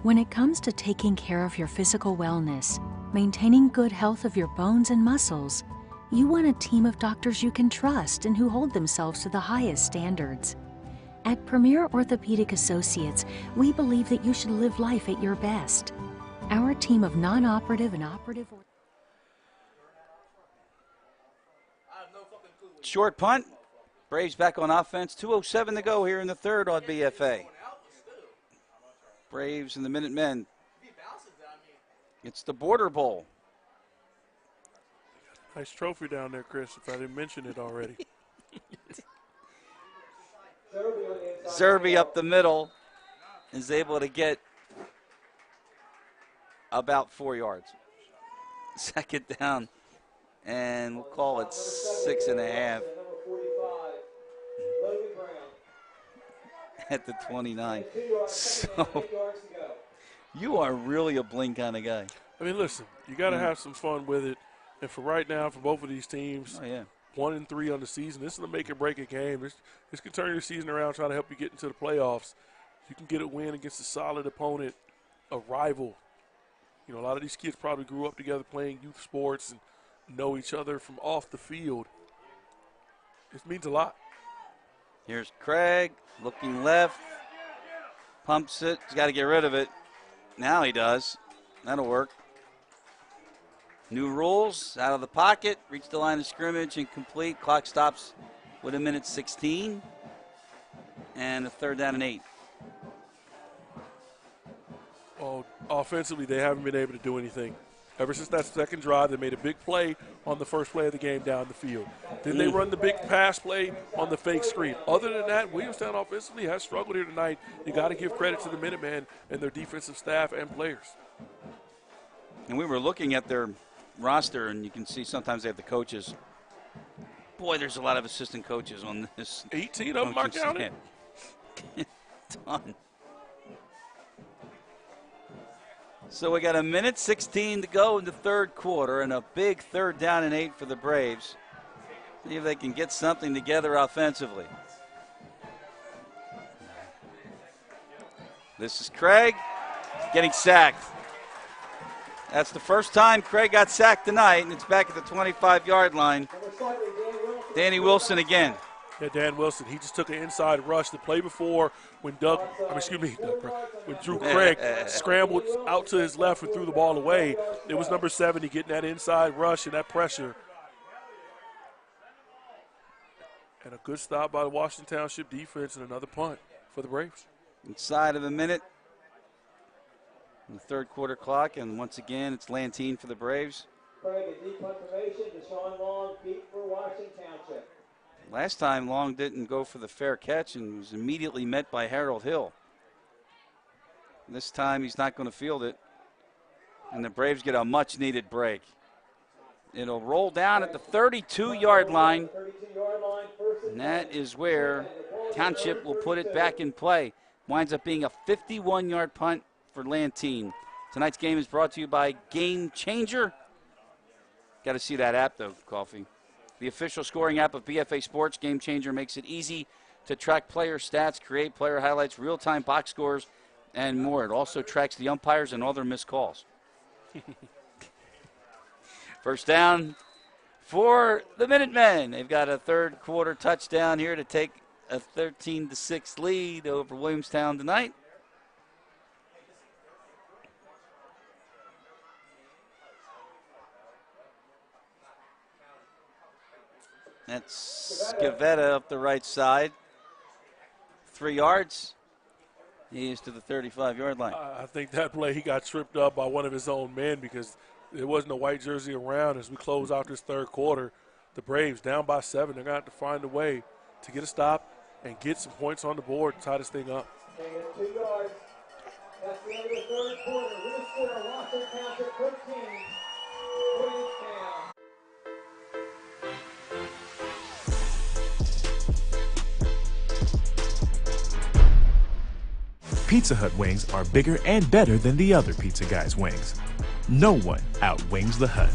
When it comes to taking care of your physical wellness, maintaining good health of your bones and muscles, you want a team of doctors you can trust and who hold themselves to the highest standards. At Premier Orthopedic Associates, we believe that you should live life at your best. Our team of non-operative and operative... Short punt. Braves back on offense. 2:07 to go here in the third on BFA. Braves and the Minutemen. It's the Border Bowl. Nice trophy down there, Chris, if I didn't mention it already. Zerby up the middle is able to get about 4 yards. 2nd down, and we'll call it 6.5 at the 29. So you are really a bling kind of guy. I mean, listen, you got to have some fun with it. And for right now, for both of these teams, 1-3 on the season, this is a make or break a game. This can turn your season around, trying to help you get into the playoffs. You can get a win against a solid opponent, a rival. You know, a lot of these kids probably grew up together playing youth sports and know each other from off the field. It means a lot. Here's Craig looking left. Pumps it. He's got to get rid of it. Now he does. That'll work. New rules. Out of the pocket. Reach the line of scrimmage. Incomplete. Clock stops with 1:16. And a 3rd down and 8. Oh, offensively, they haven't been able to do anything. Ever since that second drive, they made a big play on the first play of the game down the field. Then they run the big pass play on the fake screen. Other than that, Williamstown offensively has struggled here tonight. You got to give credit to the Minutemen and their defensive staff and players. And we were looking at their roster, and you can see sometimes they have the coaches. Boy, there's a lot of assistant coaches on this. 18 of them are counted? Ton. So we got 1:16 to go in the third quarter and a big 3rd down and 8 for the Braves. See if they can get something together offensively. This is Craig getting sacked. That's the first time Craig got sacked tonight, and it's back at the 25-yard line. Danny Wilson again. Yeah, Dan Wilson, he just took an inside rush the play before when when Drew Craig scrambled out to his left and threw the ball away. It was number 70 getting that inside rush and that pressure. And a good stop by the Washington Township defense and another punt for the Braves. Inside of a minute in the third quarter clock, and once again it's Lantine for the Braves. Craig, a deep punt formation. Deshaun Long beat for Washington Township. Last time, Long didn't go for the fair catch and was immediately met by Harold Hill. This time, he's not going to field it. And the Braves get a much-needed break. It'll roll down at the 32-yard line. And that is where Township will put it back in play. Winds up being a 51-yard punt for Lantine. Tonight's game is brought to you by Game Changer. Got to see that app, though, Coffee. The official scoring app of BFA Sports. Game Changer makes it easy to track player stats, create player highlights, real-time box scores, and more. It also tracks the umpires and all their missed calls. First down for the Minutemen. They've got a third quarter touchdown here to take a 13-6 lead over Williamstown tonight. That's Scavetta up the right side. 3 yards. He is to the 35-yard line. I think that play he got tripped up by one of his own men because there wasn't a white jersey around as we close out this third quarter. The Braves down by 7. They're going to have to find a way to get a stop and get some points on the board to tie this thing up. 2 yards. That's the end of the third quarter. New score, Washington Township 13, Williamstown. Pizza Hut wings are bigger and better than the other pizza guys' wings. No one outwings the Hut.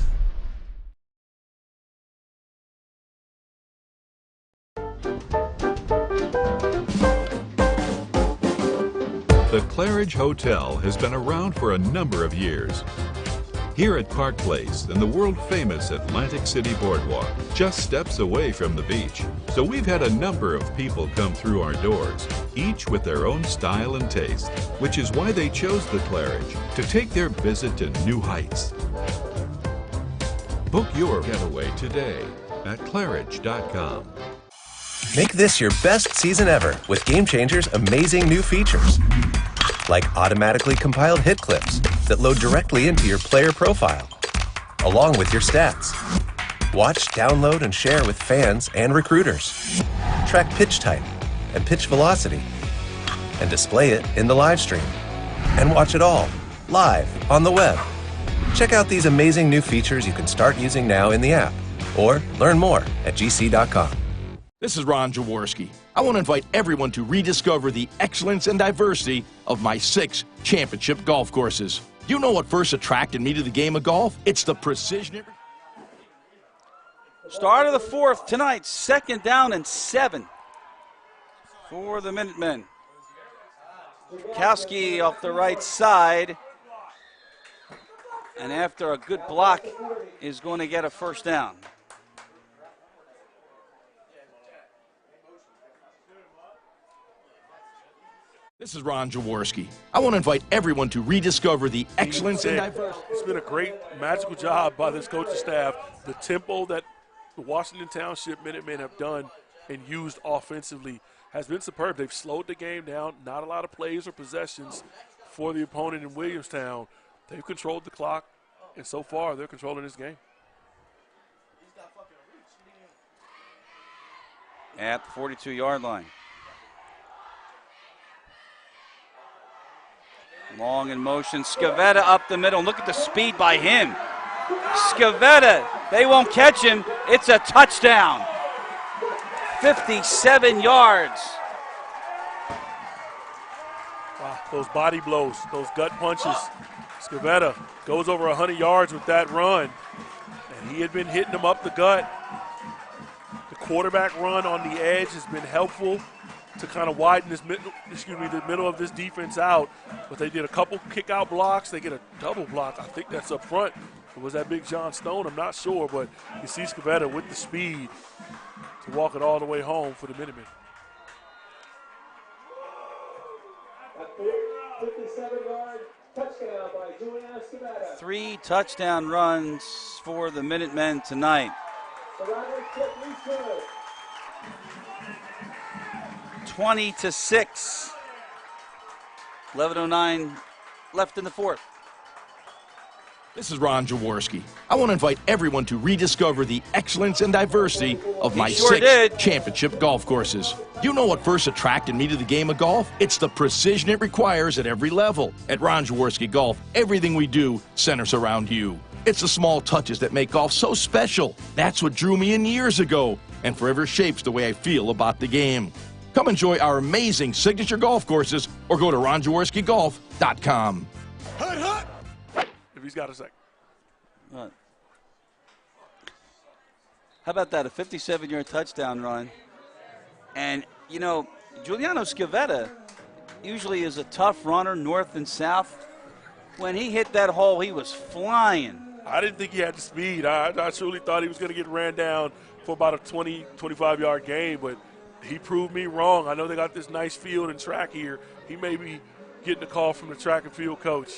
The Claridge Hotel has been around for a number of years. Here at Park Place and the world-famous Atlantic City Boardwalk, just steps away from the beach. So we've had a number of people come through our doors, each with their own style and taste, which is why they chose the Claridge to take their visit to new heights. Book your getaway today at Claridge.com. Make this your best season ever with Game Changer's amazing new features. Like automatically compiled hit clips that load directly into your player profile, along with your stats. Watch, download, and share with fans and recruiters. Track pitch type and pitch velocity, and display it in the live stream. And watch it all, live, on the web. Check out these amazing new features you can start using now in the app, or learn more at gc.com. This is Ron Jaworski. I want to invite everyone to rediscover the excellence and diversity of my 6 championship golf courses. You know what first attracted me to the game of golf? It's the precision. Start of the fourth tonight, 2nd down and 7 for the Minutemen. Churkowski off the right side, and after a good block is going to get a first down. This is Ron Jaworski. I want to invite everyone to rediscover the excellence and diversity. It's been a great, magical job by this coaching staff. The tempo that the Washington Township Minutemen have done and used offensively has been superb. They've slowed the game down, not a lot of plays or possessions for the opponent in Williamstown. They've controlled the clock, and so far they're controlling this game. At the 42-yard line. Long in motion, Scavetta up the middle. Look at the speed by him. Scavetta, they won't catch him. It's a touchdown. 57 yards. Wow, those body blows, those gut punches. Scavetta goes over 100 yards with that run, and he had been hitting them up the gut. The quarterback run on the edge has been helpful to kind of widen this the middle of this defense out. But they did a couple kick-out blocks. They get a double block. I think that's up front. Or was that Big John Stone? I'm not sure, but you see Scavetta with the speed to walk it all the way home for the Minutemen. 57-yard touchdown by Julian Scavetta. 3 touchdown runs for the Minutemen tonight. 20-6. 11:09 left in the fourth. This is Ron Jaworski. I want to invite everyone to rediscover the excellence and diversity of my 6 championship golf courses. You know what first attracted me to the game of golf? It's the precision it requires at every level. At Ron Jaworski Golf, everything we do centers around you. It's the small touches that make golf so special. That's what drew me in years ago and forever shapes the way I feel about the game. Come enjoy our amazing signature golf courses or go to ronjaworskigolf.com. If he's got a second. How about that? A 57-yard touchdown run. And, you know, Giuliano Scavetta usually is a tough runner north and south. When he hit that hole, he was flying. I didn't think he had the speed. I truly thought he was going to get ran down for about a 20, 25-yard gain, but he proved me wrong. I know they got this nice field and track here. He may be getting a call from the track and field coach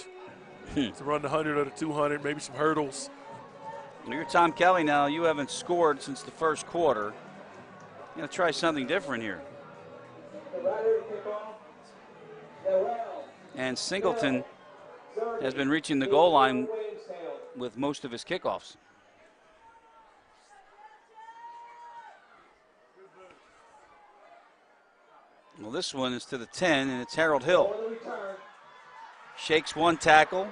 to run the 100 or the 200, maybe some hurdles. You're Tom Kelly now. You haven't scored since the first quarter. You're going to try something different here. And Singleton has been reaching the goal line with most of his kickoffs. Well, this one is to the 10, and it's Harold Hill. Shakes one tackle,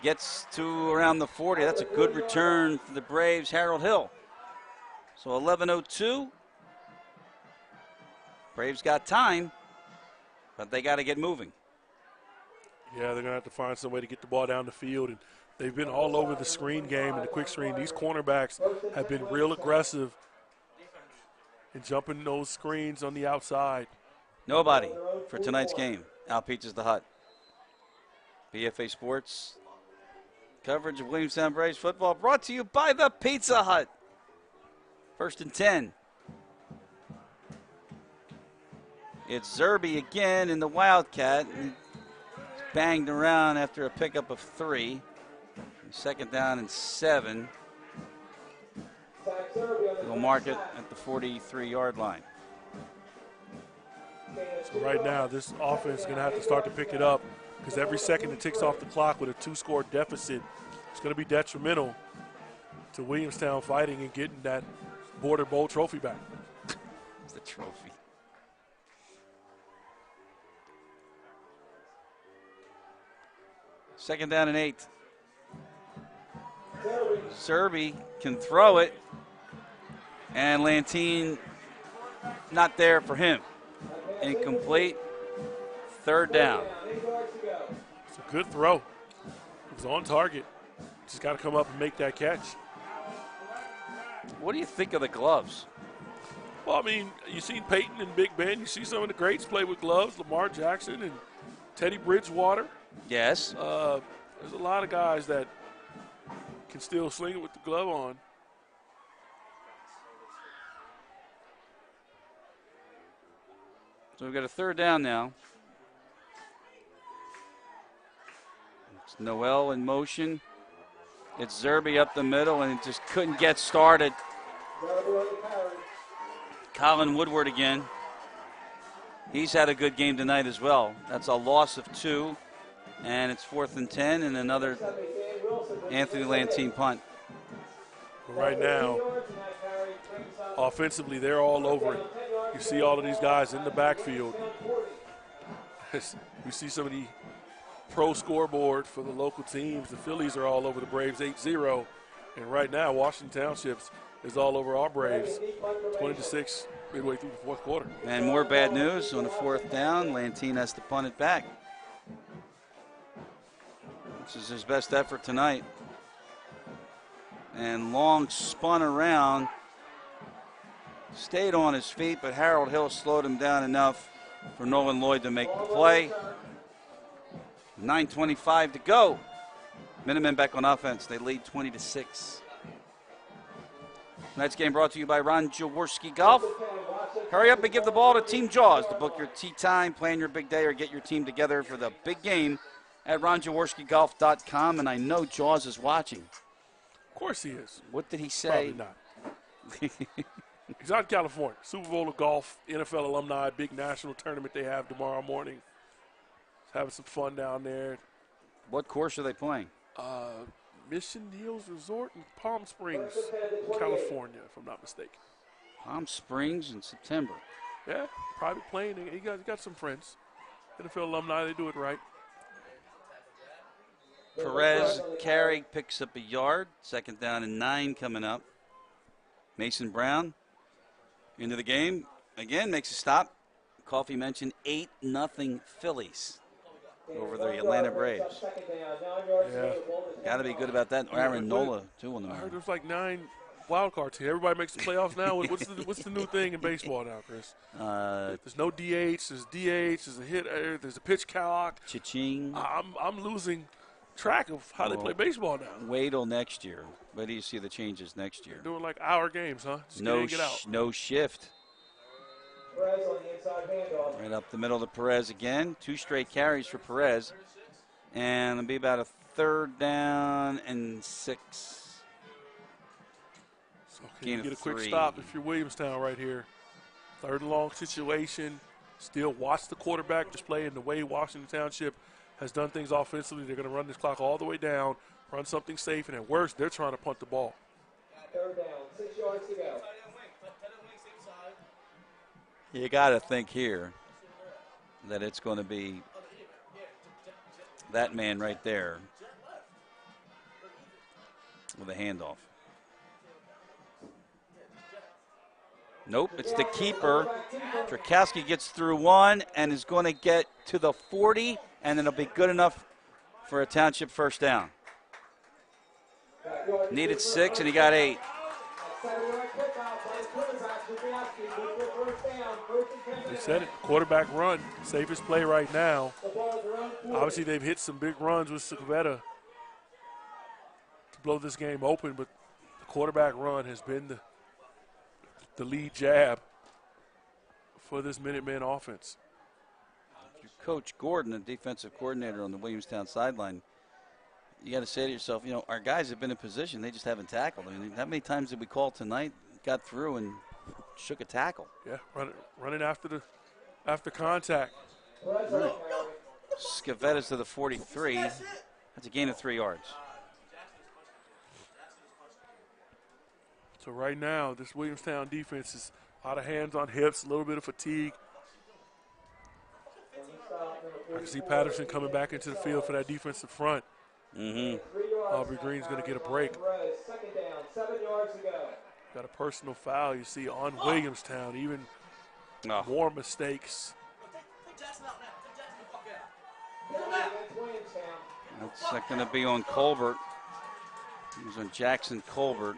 gets to around the 40. That's a good return for the Braves, Harold Hill. So 11:02. Braves got time, but they got to get moving. Yeah, they're going to have to find some way to get the ball down the field, and they've been all over the screen game and the quick screen. These cornerbacks have been real aggressive in jumping those screens on the outside. Nobody for tonight's game. Al Pizzas the Hut. BFA Sports coverage of Williamstown Braves football brought to you by the Pizza Hut. 1st and 10. It's Zerby again in the Wildcat. He's banged around after a pickup of 3. 2nd down and 7. We'll mark it at the 43-yard line. So right now, this offense is going to have to start to pick it up because every second it ticks off the clock with a 2-score deficit, it's going to be detrimental to Williamstown fighting and getting that Border Bowl trophy back. It's the trophy. Second down and 8. Zerby can throw it, and Lantine not there for him. Incomplete. 3rd down. It's a good throw. It was on target. Just got to come up and make that catch. What do you think of the gloves? Well, I mean, you've seen Peyton and Big Ben. You see some of the greats play with gloves, Lamar Jackson and Teddy Bridgewater. Yes. There's a lot of guys that can still sling it with the glove on. So we've got a 3rd down now. Noel in motion. It's Zerby up the middle, and it just couldn't get started. Colin Woodward again. He's had a good game tonight as well. That's a loss of 2, and it's 4th and 10, and another Anthony Lantine punt. Right now, offensively, they're all over it. You see all of these guys in the backfield. We see some of the pro scoreboard for the local teams. The Phillies are all over the Braves 8-0. And right now, Washington Townships is all over our Braves 20-6 midway through the 4th quarter. And more bad news on the 4th down. Lantine has to punt it back. This is his best effort tonight. And Long spun around, stayed on his feet, but Harold Hill slowed him down enough for Nolan Lloyd to make the play. 9:25 to go. Minutemen back on offense. They lead 20-6. Tonight's game brought to you by Ron Jaworski Golf. Hurry up and give the ball to Team Jaws to book your tee time, plan your big day, or get your team together for the big game at ronjaworskigolf.com. And I know Jaws is watching. Of course he is. What did he say? Probably not. He's out in California. Super Bowl of golf, NFL alumni, big national tournament they have tomorrow morning. He's having some fun down there. What course are they playing? Mission Hills Resort in Palm Springs, California, if I'm not mistaken. Palm Springs in September. Yeah, private plane. He got some friends. NFL alumni, they do it right. Perez carry picks up a yard. 2nd down and 9 coming up. Mason Brown into the game. Again, makes a stop. Coffee mentioned 8-0 Phillies over the Atlanta Braves. Yeah. Got to be good about that. Aaron Nola, too, on the I heard mound. there's like 9 wild card teams. Everybody makes the playoffs now. What's the new thing in baseball now, Chris? There's no DH. There's DH. There's a hitter. There's a pitch clock. Cha-ching. I'm losing track of how they play baseball now. Wait till next year. Wait till you see the changes next year. They're doing like hour games, huh? Just get out. No shift. Perez on the inside handoff. Right up the middle to Perez again. 2 straight carries for Perez. And it'll be about a 3rd down and 6. So can you get a quick stop if you're Williamstown right here? 3rd and long situation. Still watch the quarterback display in the way Washington Township has done things offensively. They're going to run this clock all the way down, run something safe, and at worst, they're trying to punt the ball. 3rd down, 6 yards to go. You got to think here that it's going to be that man right there with a handoff. Nope, it's the keeper. Churkowski gets through 1 and is going to get to the 40, and it'll be good enough for a Township 1st down. Needed 6, and he got 8. They said it, quarterback run, safest play right now. Obviously, they've hit some big runs with Civetta to blow this game open, but the quarterback run has been the lead jab for this Minutemen offense. Coach Gordon, the defensive coordinator on the Williamstown sideline, you got to say to yourself, you know, our guys have been in position, they just haven't tackled. I mean, how many times did we call tonight, got through and shook a tackle? Yeah, running after contact. Right. Scavetta's to the 43. That's a gain of 3 yards. So right now, this Williamstown defense is out of hands on hips, a little bit of fatigue. I can see Patterson coming back into the field for that defensive front. Aubrey Green's going to get a break. 2nd down, 7 yards to go. Got a personal foul, you see, on Williamstown. Even more mistakes. That's going to be on Colbert. It was on Jackson Colbert.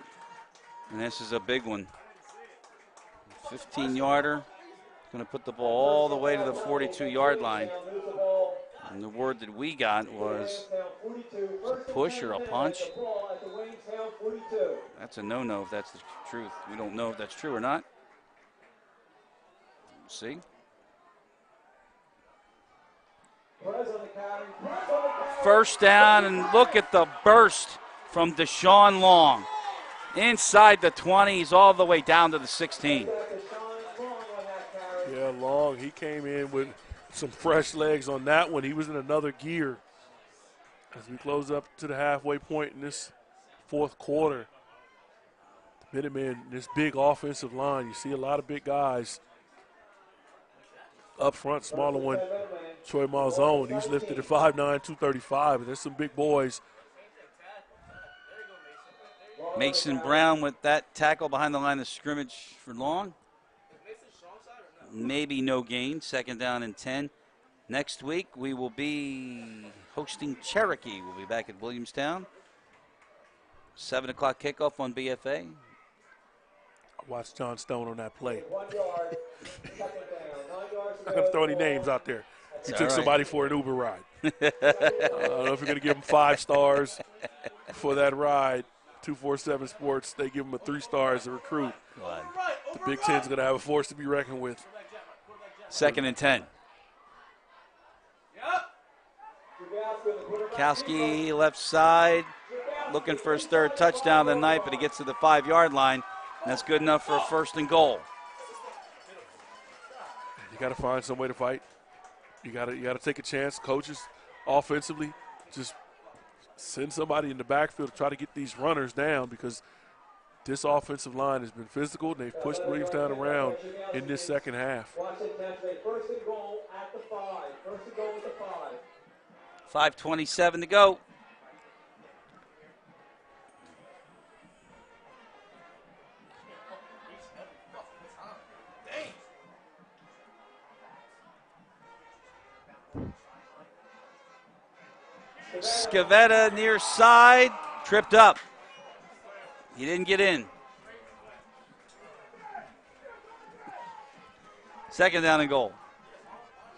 And this is a big one. 15-yarder. Going to put the ball all the way to the 42-yard line. And the word that we got was a push or a punch. That's a no-no if that's the truth. We don't know if that's true or not. See? first down, and look at the burst from Deshaun Long. Inside the 20s, all the way down to the 16. Yeah, Long, he came in with some fresh legs on that one. He was in another gear as we close up to the halfway point in this fourth quarter. The Minutemen, this big offensive line, you see a lot of big guys up front. Smaller one, Troy Malzone, he's lifted at 5'9", 235, and there's some big boys. Mason Brown with that tackle behind the line of scrimmage for Long. Maybe no gain, second down and 10. Next week we will be hosting Cherokee. We'll be back at Williamstown. 7 o'clock kickoff on BFA. I watched John Stone on that play. I'm not going to throw any names out there. He took somebody for an Uber ride. I don't know if you're going to give him 5 stars for that ride. 247 Sports, they give him a 3 star as a recruit. The Big Ten's going to have a force to be reckoned with. Second and 10. Churkowski left side, looking for his third touchdown of the night, but he gets to the 5-yard line. And that's good enough for a first and goal. You got to find some way to fight. You got to take a chance. Coaches, offensively, just send somebody in the backfield to try to get these runners down, because this offensive line has been physical, and they've pushed Williamstown around in this second half. First and goal at the 5. First and goal at the 5. 5:27 to go. Scavetta near side, tripped up. He didn't get in. Second down and goal.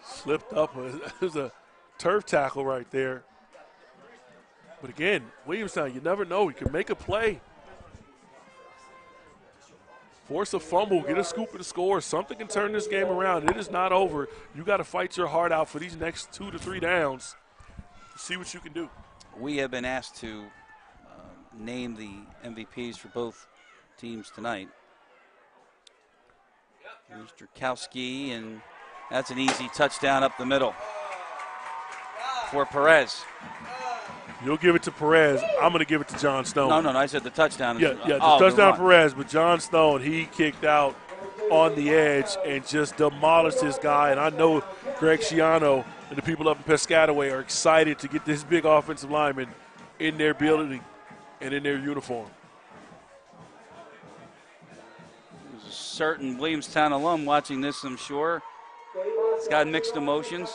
Slipped up. There's a turf tackle right there. But again, Williamstown, you never know. You can make a play. Force a fumble, get a scoop of the score. Something can turn this game around. It is not over. You got to fight your heart out for these next 2 to 3 downs. See what you can do. We have been asked to name the MVPs for both teams tonight. Here's Churkowski, and that's an easy touchdown up the middle for Perez. You'll give it to Perez. I'm going to give it to John Stone. No, I said the touchdown. Yeah, the touchdown Perez, but John Stone, he kicked out on the edge and just demolished his guy. And I know Greg Schiano and the people up in Piscataway are excited to get this big offensive lineman in their building and in their uniform. There's a certain Williamstown alum watching this, I'm sure. It's got mixed emotions.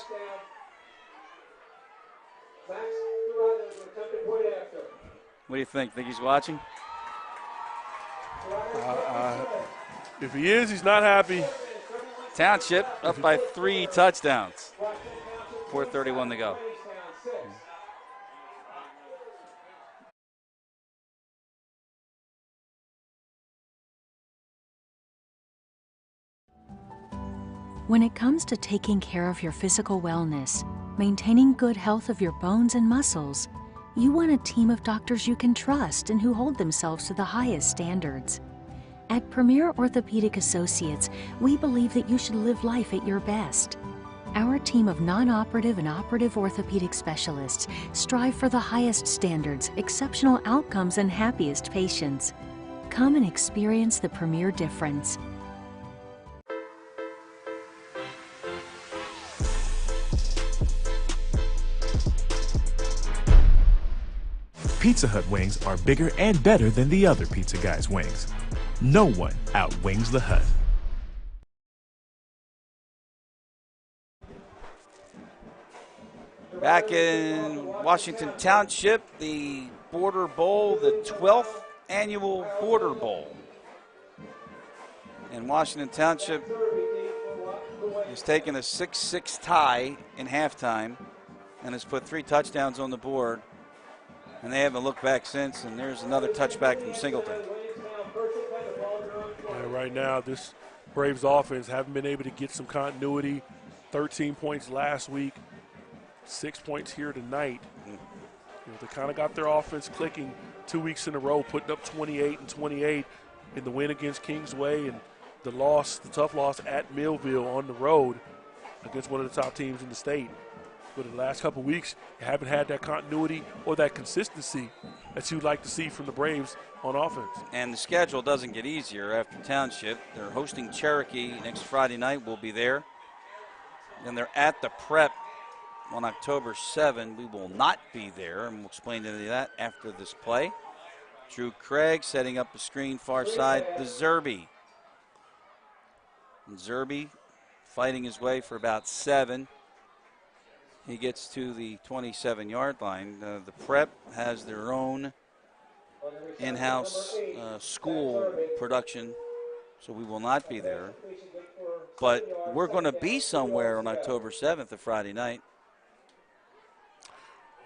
What do you think? Think he's watching? If he is, he's not happy. Township up by 3 touchdowns. 4:31 to go. When it comes to taking care of your physical wellness, maintaining good health of your bones and muscles, you want a team of doctors you can trust and who hold themselves to the highest standards. At Premier Orthopedic Associates, we believe that you should live life at your best. Our team of non-operative and operative orthopedic specialists strive for the highest standards, exceptional outcomes, and happiest patients. Come and experience the Premier difference. Pizza Hut wings are bigger and better than the other pizza guys' wings. No one outwings the Hut. Back in Washington Township, the Border Bowl, the 12th annual Border Bowl. And Washington Township has taken a 6-6 tie in halftime and has put 3 touchdowns on the board. And they haven't looked back since, and there's another touchback from Singleton. Yeah, right now, this Braves offense haven't been able to get some continuity. 13 points last week. 6 points here tonight. You know, they kind of got their offense clicking 2 weeks in a row, putting up 28 and 28 in the win against Kingsway and the tough loss at Millville on the road against one of the top teams in the state. But in the last couple of weeks, you haven't had that continuity or that consistency that you'd like to see from the Braves on offense. And the schedule doesn't get easier after Township. They're hosting Cherokee next Friday night. We'll be there. Then they're at the Prep on October 7. We will not be there, and we'll explain any of that after this play. Drew Craig setting up the screen far side. The Zerby. And Zerby fighting his way for about 7. He gets to the 27-yard line. The Prep has their own in-house school production, so we will not be there. But we're going to be somewhere on October 7th, a Friday night.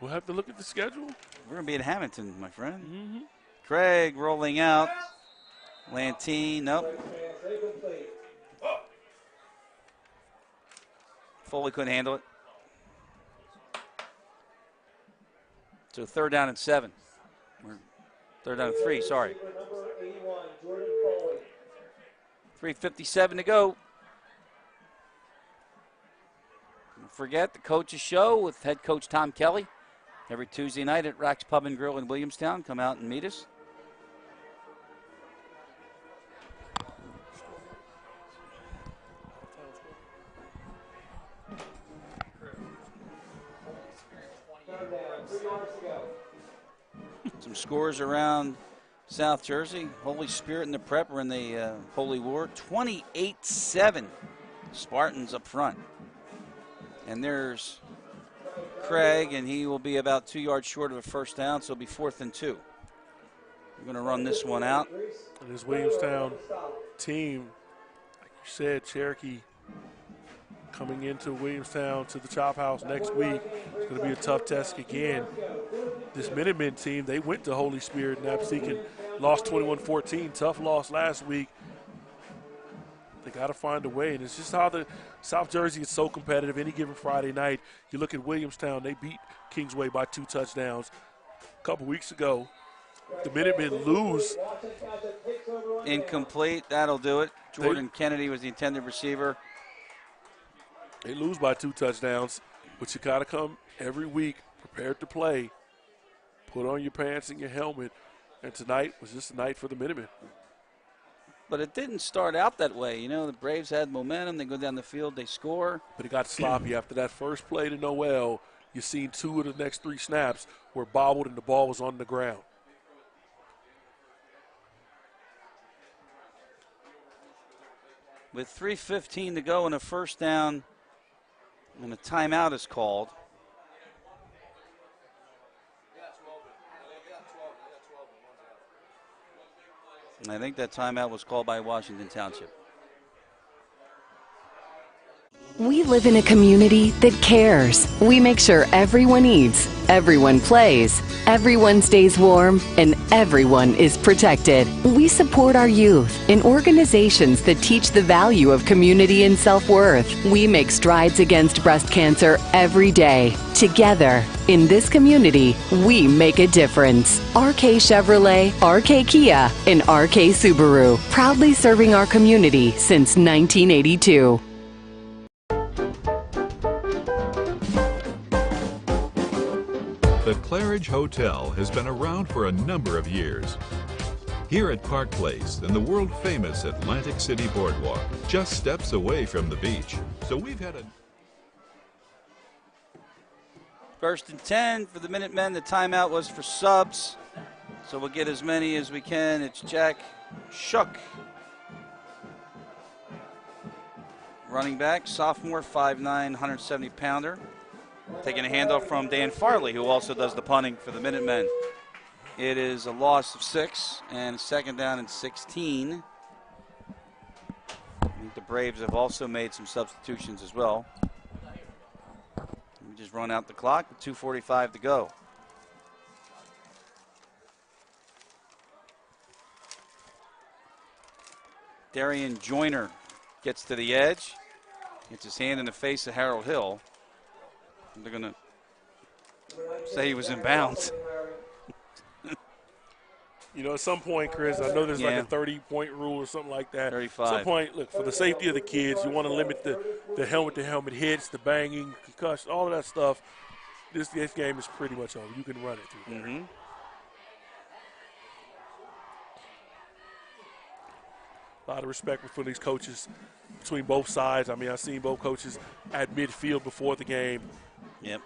We'll have to look at the schedule. We're going to be in Hamilton, my friend. Craig rolling out. Lantine, nope. Foley couldn't handle it. So 3rd down and 7. Or 3rd down and 3, sorry. 3:57 to go. Don't forget the Coach's Show with head coach Tom Kelly. Every Tuesday night at Rack's Pub and Grill in Williamstown. Come out and meet us. Some scores around South Jersey. Holy Spirit and the Prep are in the Holy War. 28-7. Spartans up front. And there's Craig, and he will be about 2 yards short of a first down, so it'll be 4th and 2. We're going to run this one out. And this Williamstown team, like you said, Cherokee coming into Williamstown to the Chop House next week. It's going to be a tough test again. This Minutemen team, they went to Holy Spirit and Napsec and lost 21-14. Tough loss last week. They got to find a way, and it's just how the South Jersey is so competitive. Any given Friday night, you look at Williamstown, they beat Kingsway by 2 touchdowns. A couple weeks ago, the Minutemen lose. Incomplete, that'll do it. Jordan Kennedy was the intended receiver. They lose by 2 touchdowns, but you got to come every week prepared to play. Put on your pants and your helmet, and tonight was just a night for the Minutemen. But it didn't start out that way. You know, the Braves had momentum. They go down the field, they score. But it got sloppy after that first play to Noel. You seen 2 of the next 3 snaps were bobbled and the ball was on the ground. With 3:15 to go and a first down, and a timeout is called. And I think that timeout was called by Washington Township. We live in a community that cares. We make sure everyone eats, everyone plays, everyone stays warm, and everyone is protected. We support our youth in organizations that teach the value of community and self-worth. We make strides against breast cancer every day. Together, in this community, we make a difference. RK Chevrolet, RK Kia, and RK Subaru, proudly serving our community since 1982. The Claridge Hotel has been around for a number of years. Here at Park Place and the world-famous Atlantic City Boardwalk, just steps away from the beach. So we've had a... 1st and 10 for the Minutemen. The timeout was for subs. So we'll get as many as we can. It's Jack Shook. Running back, sophomore, 5'9", 170-pounder. Taking a handoff from Dan Farley, who also does the punting for the Minutemen. It is a loss of 6 and 2nd down and 16. I think the Braves have also made some substitutions as well. We just run out the clock with 2:45 to go. Darian Joyner gets to the edge, gets his hand in the face of Harold Hill. They're going to say he was in bounds. You know, at some point, Chris, I know there's like Yeah. a 30-point rule or something like that. 35. At some point, look, for the safety of the kids, you want to limit the helmet-to-helmet hits, the banging, concussion, all of that stuff. This game is pretty much over. You can run it through there. Mm-hmm. A lot of respect for these coaches between both sides. I mean, I've seen both coaches at midfield before the game. Yep.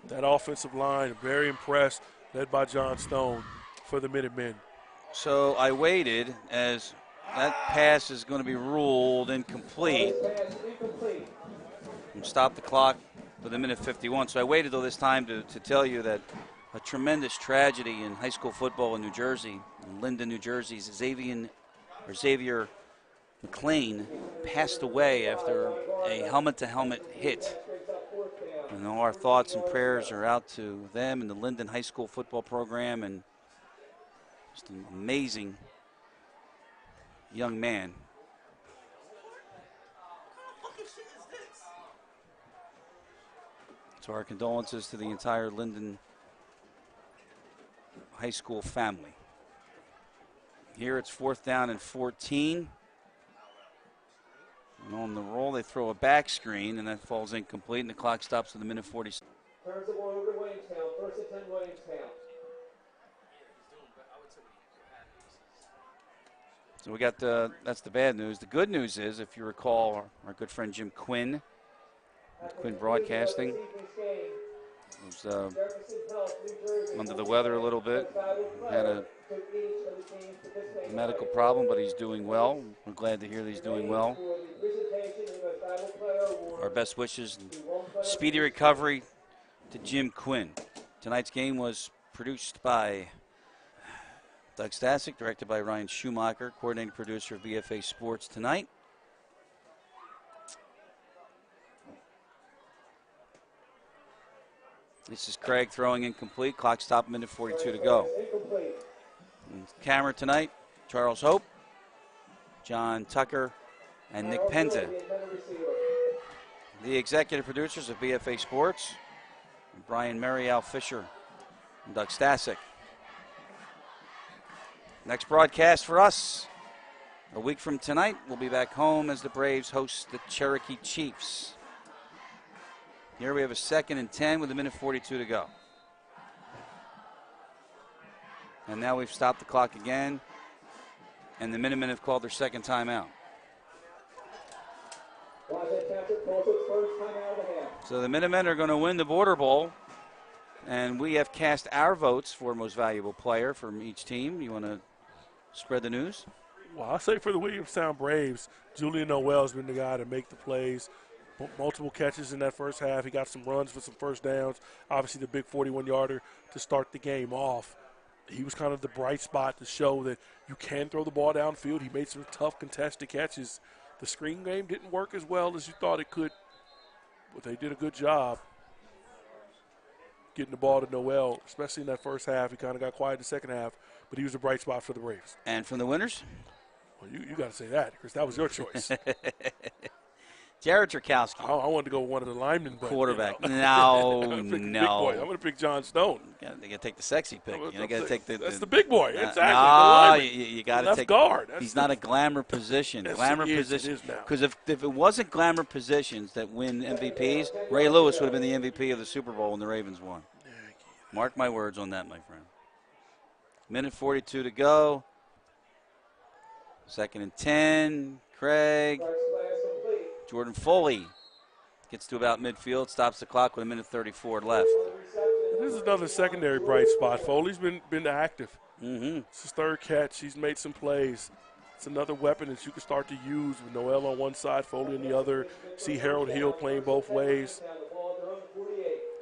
That offensive line, very impressed, led by John Stone for the Minutemen. So I waited as that pass is going to be ruled incomplete. And stop the clock with a minute 51. So I waited till this time to tell you that a tremendous tragedy in high school football in New Jersey, in Linden, New Jersey. Xavier McLean passed away after a helmet-to-helmet hit. And all our thoughts and prayers are out to them and the Linden High School football program, and just an amazing young man. So our condolences to the entire Linden High School family. Here it's 4th down and 14. And on the roll, they throw a back screen, and that falls incomplete, and the clock stops at the minute 40. Turns the ball over to Williamstown. 1st and 10, Williamstown. So we got that's the bad news. The good news is, if you recall, our good friend Jim Quinn, with Quinn Broadcasting, was under the weather a little bit. Had a medical problem, but he's doing well. We're glad to hear that he's doing well. Our best wishes and speedy recovery to Jim Quinn. Tonight's game was produced by Doug Stasic, directed by Ryan Schumacher, coordinating producer of BFA Sports Tonight. This is Craig throwing incomplete. Clock stop, minute 42 to go. And camera tonight, Charles Hope, John Tucker, and Nick Penta. The executive producers of BFA Sports, Brian Murray, Al Fisher, and Doug Stasic. Next broadcast for us, a week from tonight, we'll be back home as the Braves host the Cherokee Chiefs. Here we have a 2nd and 10 with a minute 42 to go. And now we've stopped the clock again, and the Minutemen have called their second timeout. So the Minutemen are going to win the Border Bowl, and we have cast our votes for most valuable player from each team. You want to spread the news? Well, I'll say for the Williamstown Braves, Julian Noel's been the guy to make the plays. Multiple catches in that first half. He got some runs for some first downs. Obviously the big 41-yarder to start the game off. He was kind of the bright spot to show that you can throw the ball downfield. He made some tough contested catches. The screen game didn't work as well as you thought it could, but they did a good job getting the ball to Noel, especially in that first half. He kind of got quiet in the second half, but he was a bright spot for the Braves. And from the winners? Well, you got to say that, because that was your choice. Jared Churkowski. I wanted to go with one of the linemen. But, quarterback. You know. No. Big boy. I'm going to pick John Stone. You got to take the sexy pick. You got to take that's the big boy. Exactly. No, you got to take guard. He's not a glamour position. Glamour position. Because if it wasn't glamour positions that win MVPs, Ray Lewis would have been the MVP of the Super Bowl when the Ravens won. Mark my words on that, my friend. Minute 42 to go. 2nd and 10. Craig. Jordan Foley gets to about midfield, stops the clock with a minute 34 left. This is another secondary bright spot. Foley's been active. Mm-hmm. It's his third catch. He's made some plays. It's another weapon that you can start to use with Noel on one side, Foley on the other. See Harold Hill playing both ways.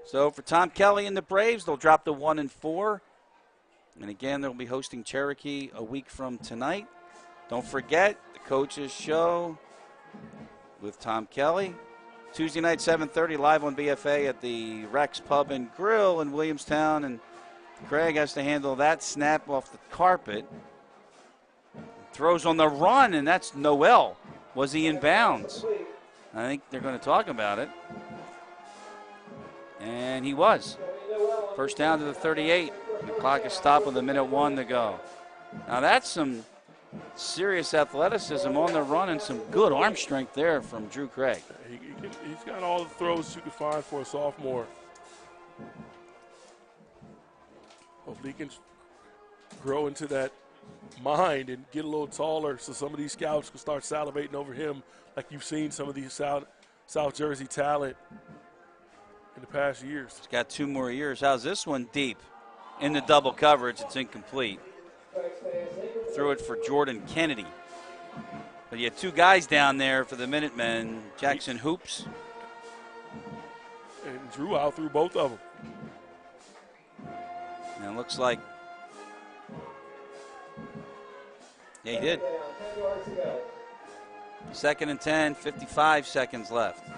So for Tom Kelly and the Braves, they'll drop to 1-4. And again, they'll be hosting Cherokee a week from tonight. Don't forget the coaches show with Tom Kelly. Tuesday night, 7:30, live on BFA at the Rex Pub and Grill in Williamstown. And Craig has to handle that snap off the carpet. Throws on the run, and that's Noel. Was he in bounds? I think they're going to talk about it. And And he was. First down to the 38. The clock is stopped with 1:01 to go. Now that's some serious athleticism on the run and some good arm strength there from Drew Craig. He's got all the throws you could find for a sophomore. Hopefully he can grow into that mind and get a little taller so some of these scouts can start salivating over him like you've seen some of these South Jersey talent in the past years. He's got 2 more years. How's this one? Deep. In the double coverage, it's incomplete. Threw it for Jordan Kennedy. But you had 2 guys down there for the Minutemen, Jackson Hoops. And Drew out through both of them. And it looks like, yeah, he did. 2nd and 10, 55 seconds left.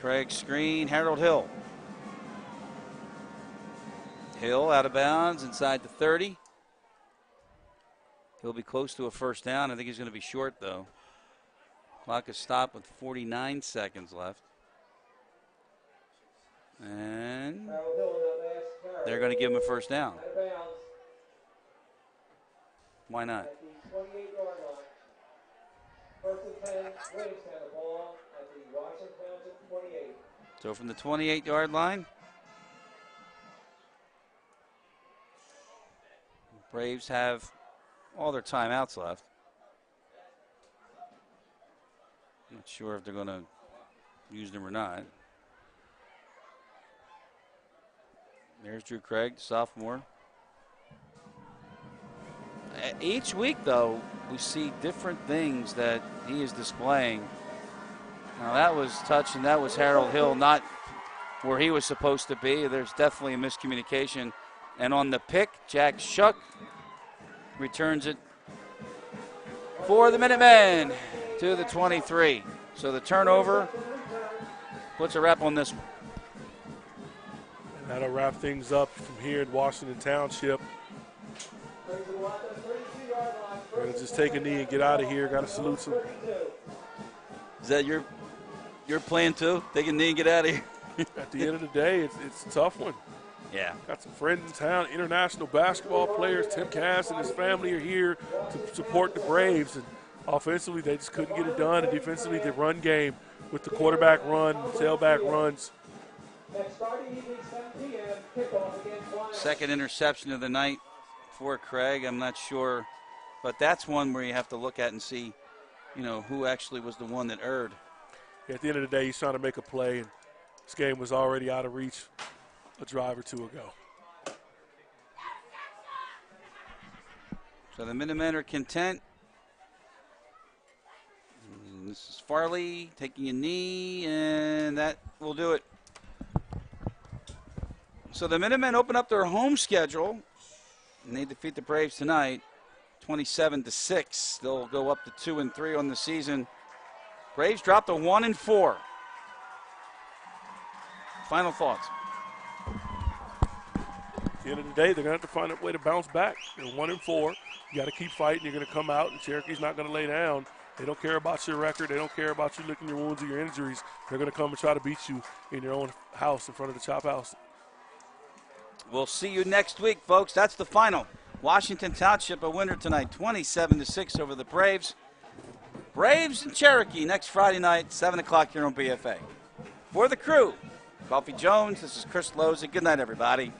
Craig screen, Harold Hill. Hill out of bounds inside the 30. He'll be close to a first down. I think he's going to be short, though. Clock is stopped with 49 seconds left. And they're going to give him a first down. Why not? So from the 28-yard line, Braves have all their timeouts left. Not sure if they're going to use them or not. There's Drew Craig, sophomore. Each week, though, we see different things that he is displaying. Now, that was touch, and that was Harold Hill, not where he was supposed to be. There's definitely a miscommunication. And on the pick, Jack Shuck returns it for the Minutemen to the 23. So the turnover puts a wrap on this one. And that'll wrap things up from here in Washington Township. We're going to just take a knee and get out of here. Got to salute some. Is that your plan too? Take a knee and get out of here? At the end of the day, it's a tough one. Yeah. Got some friends in town, international basketball players. Tim Cass and his family are here to support the Braves. And offensively, they just couldn't get it done. And defensively, the run game with the quarterback run, the tailback runs. Second interception of the night for Craig. I'm not sure, but that's one where you have to look at and see, who actually was the one that erred. At the end of the day, he's trying to make a play, and this game was already out of reach a drive or two ago. So the Minutemen are content. And this is Farley taking a knee, and that will do it. So the Minutemen open up their home schedule, and they defeat the Braves tonight, 27-6. They'll go up to 2-3 on the season. Braves dropped to 1-4. Final thoughts. At the end of the day, they're going to have to find a way to bounce back. They're 1-4. You got to keep fighting. You're going to come out, and Cherokee's not going to lay down. They don't care about your record. They don't care about you licking your wounds or your injuries. They're going to come and try to beat you in your own house in front of the Chop House. We'll see you next week, folks. That's the final. Washington Township a winner tonight, 27-6 over the Braves. Braves and Cherokee next Friday night, 7 o'clock here on BFA. For the crew, Coffee Jones, this is Chris Loza. Good night, everybody.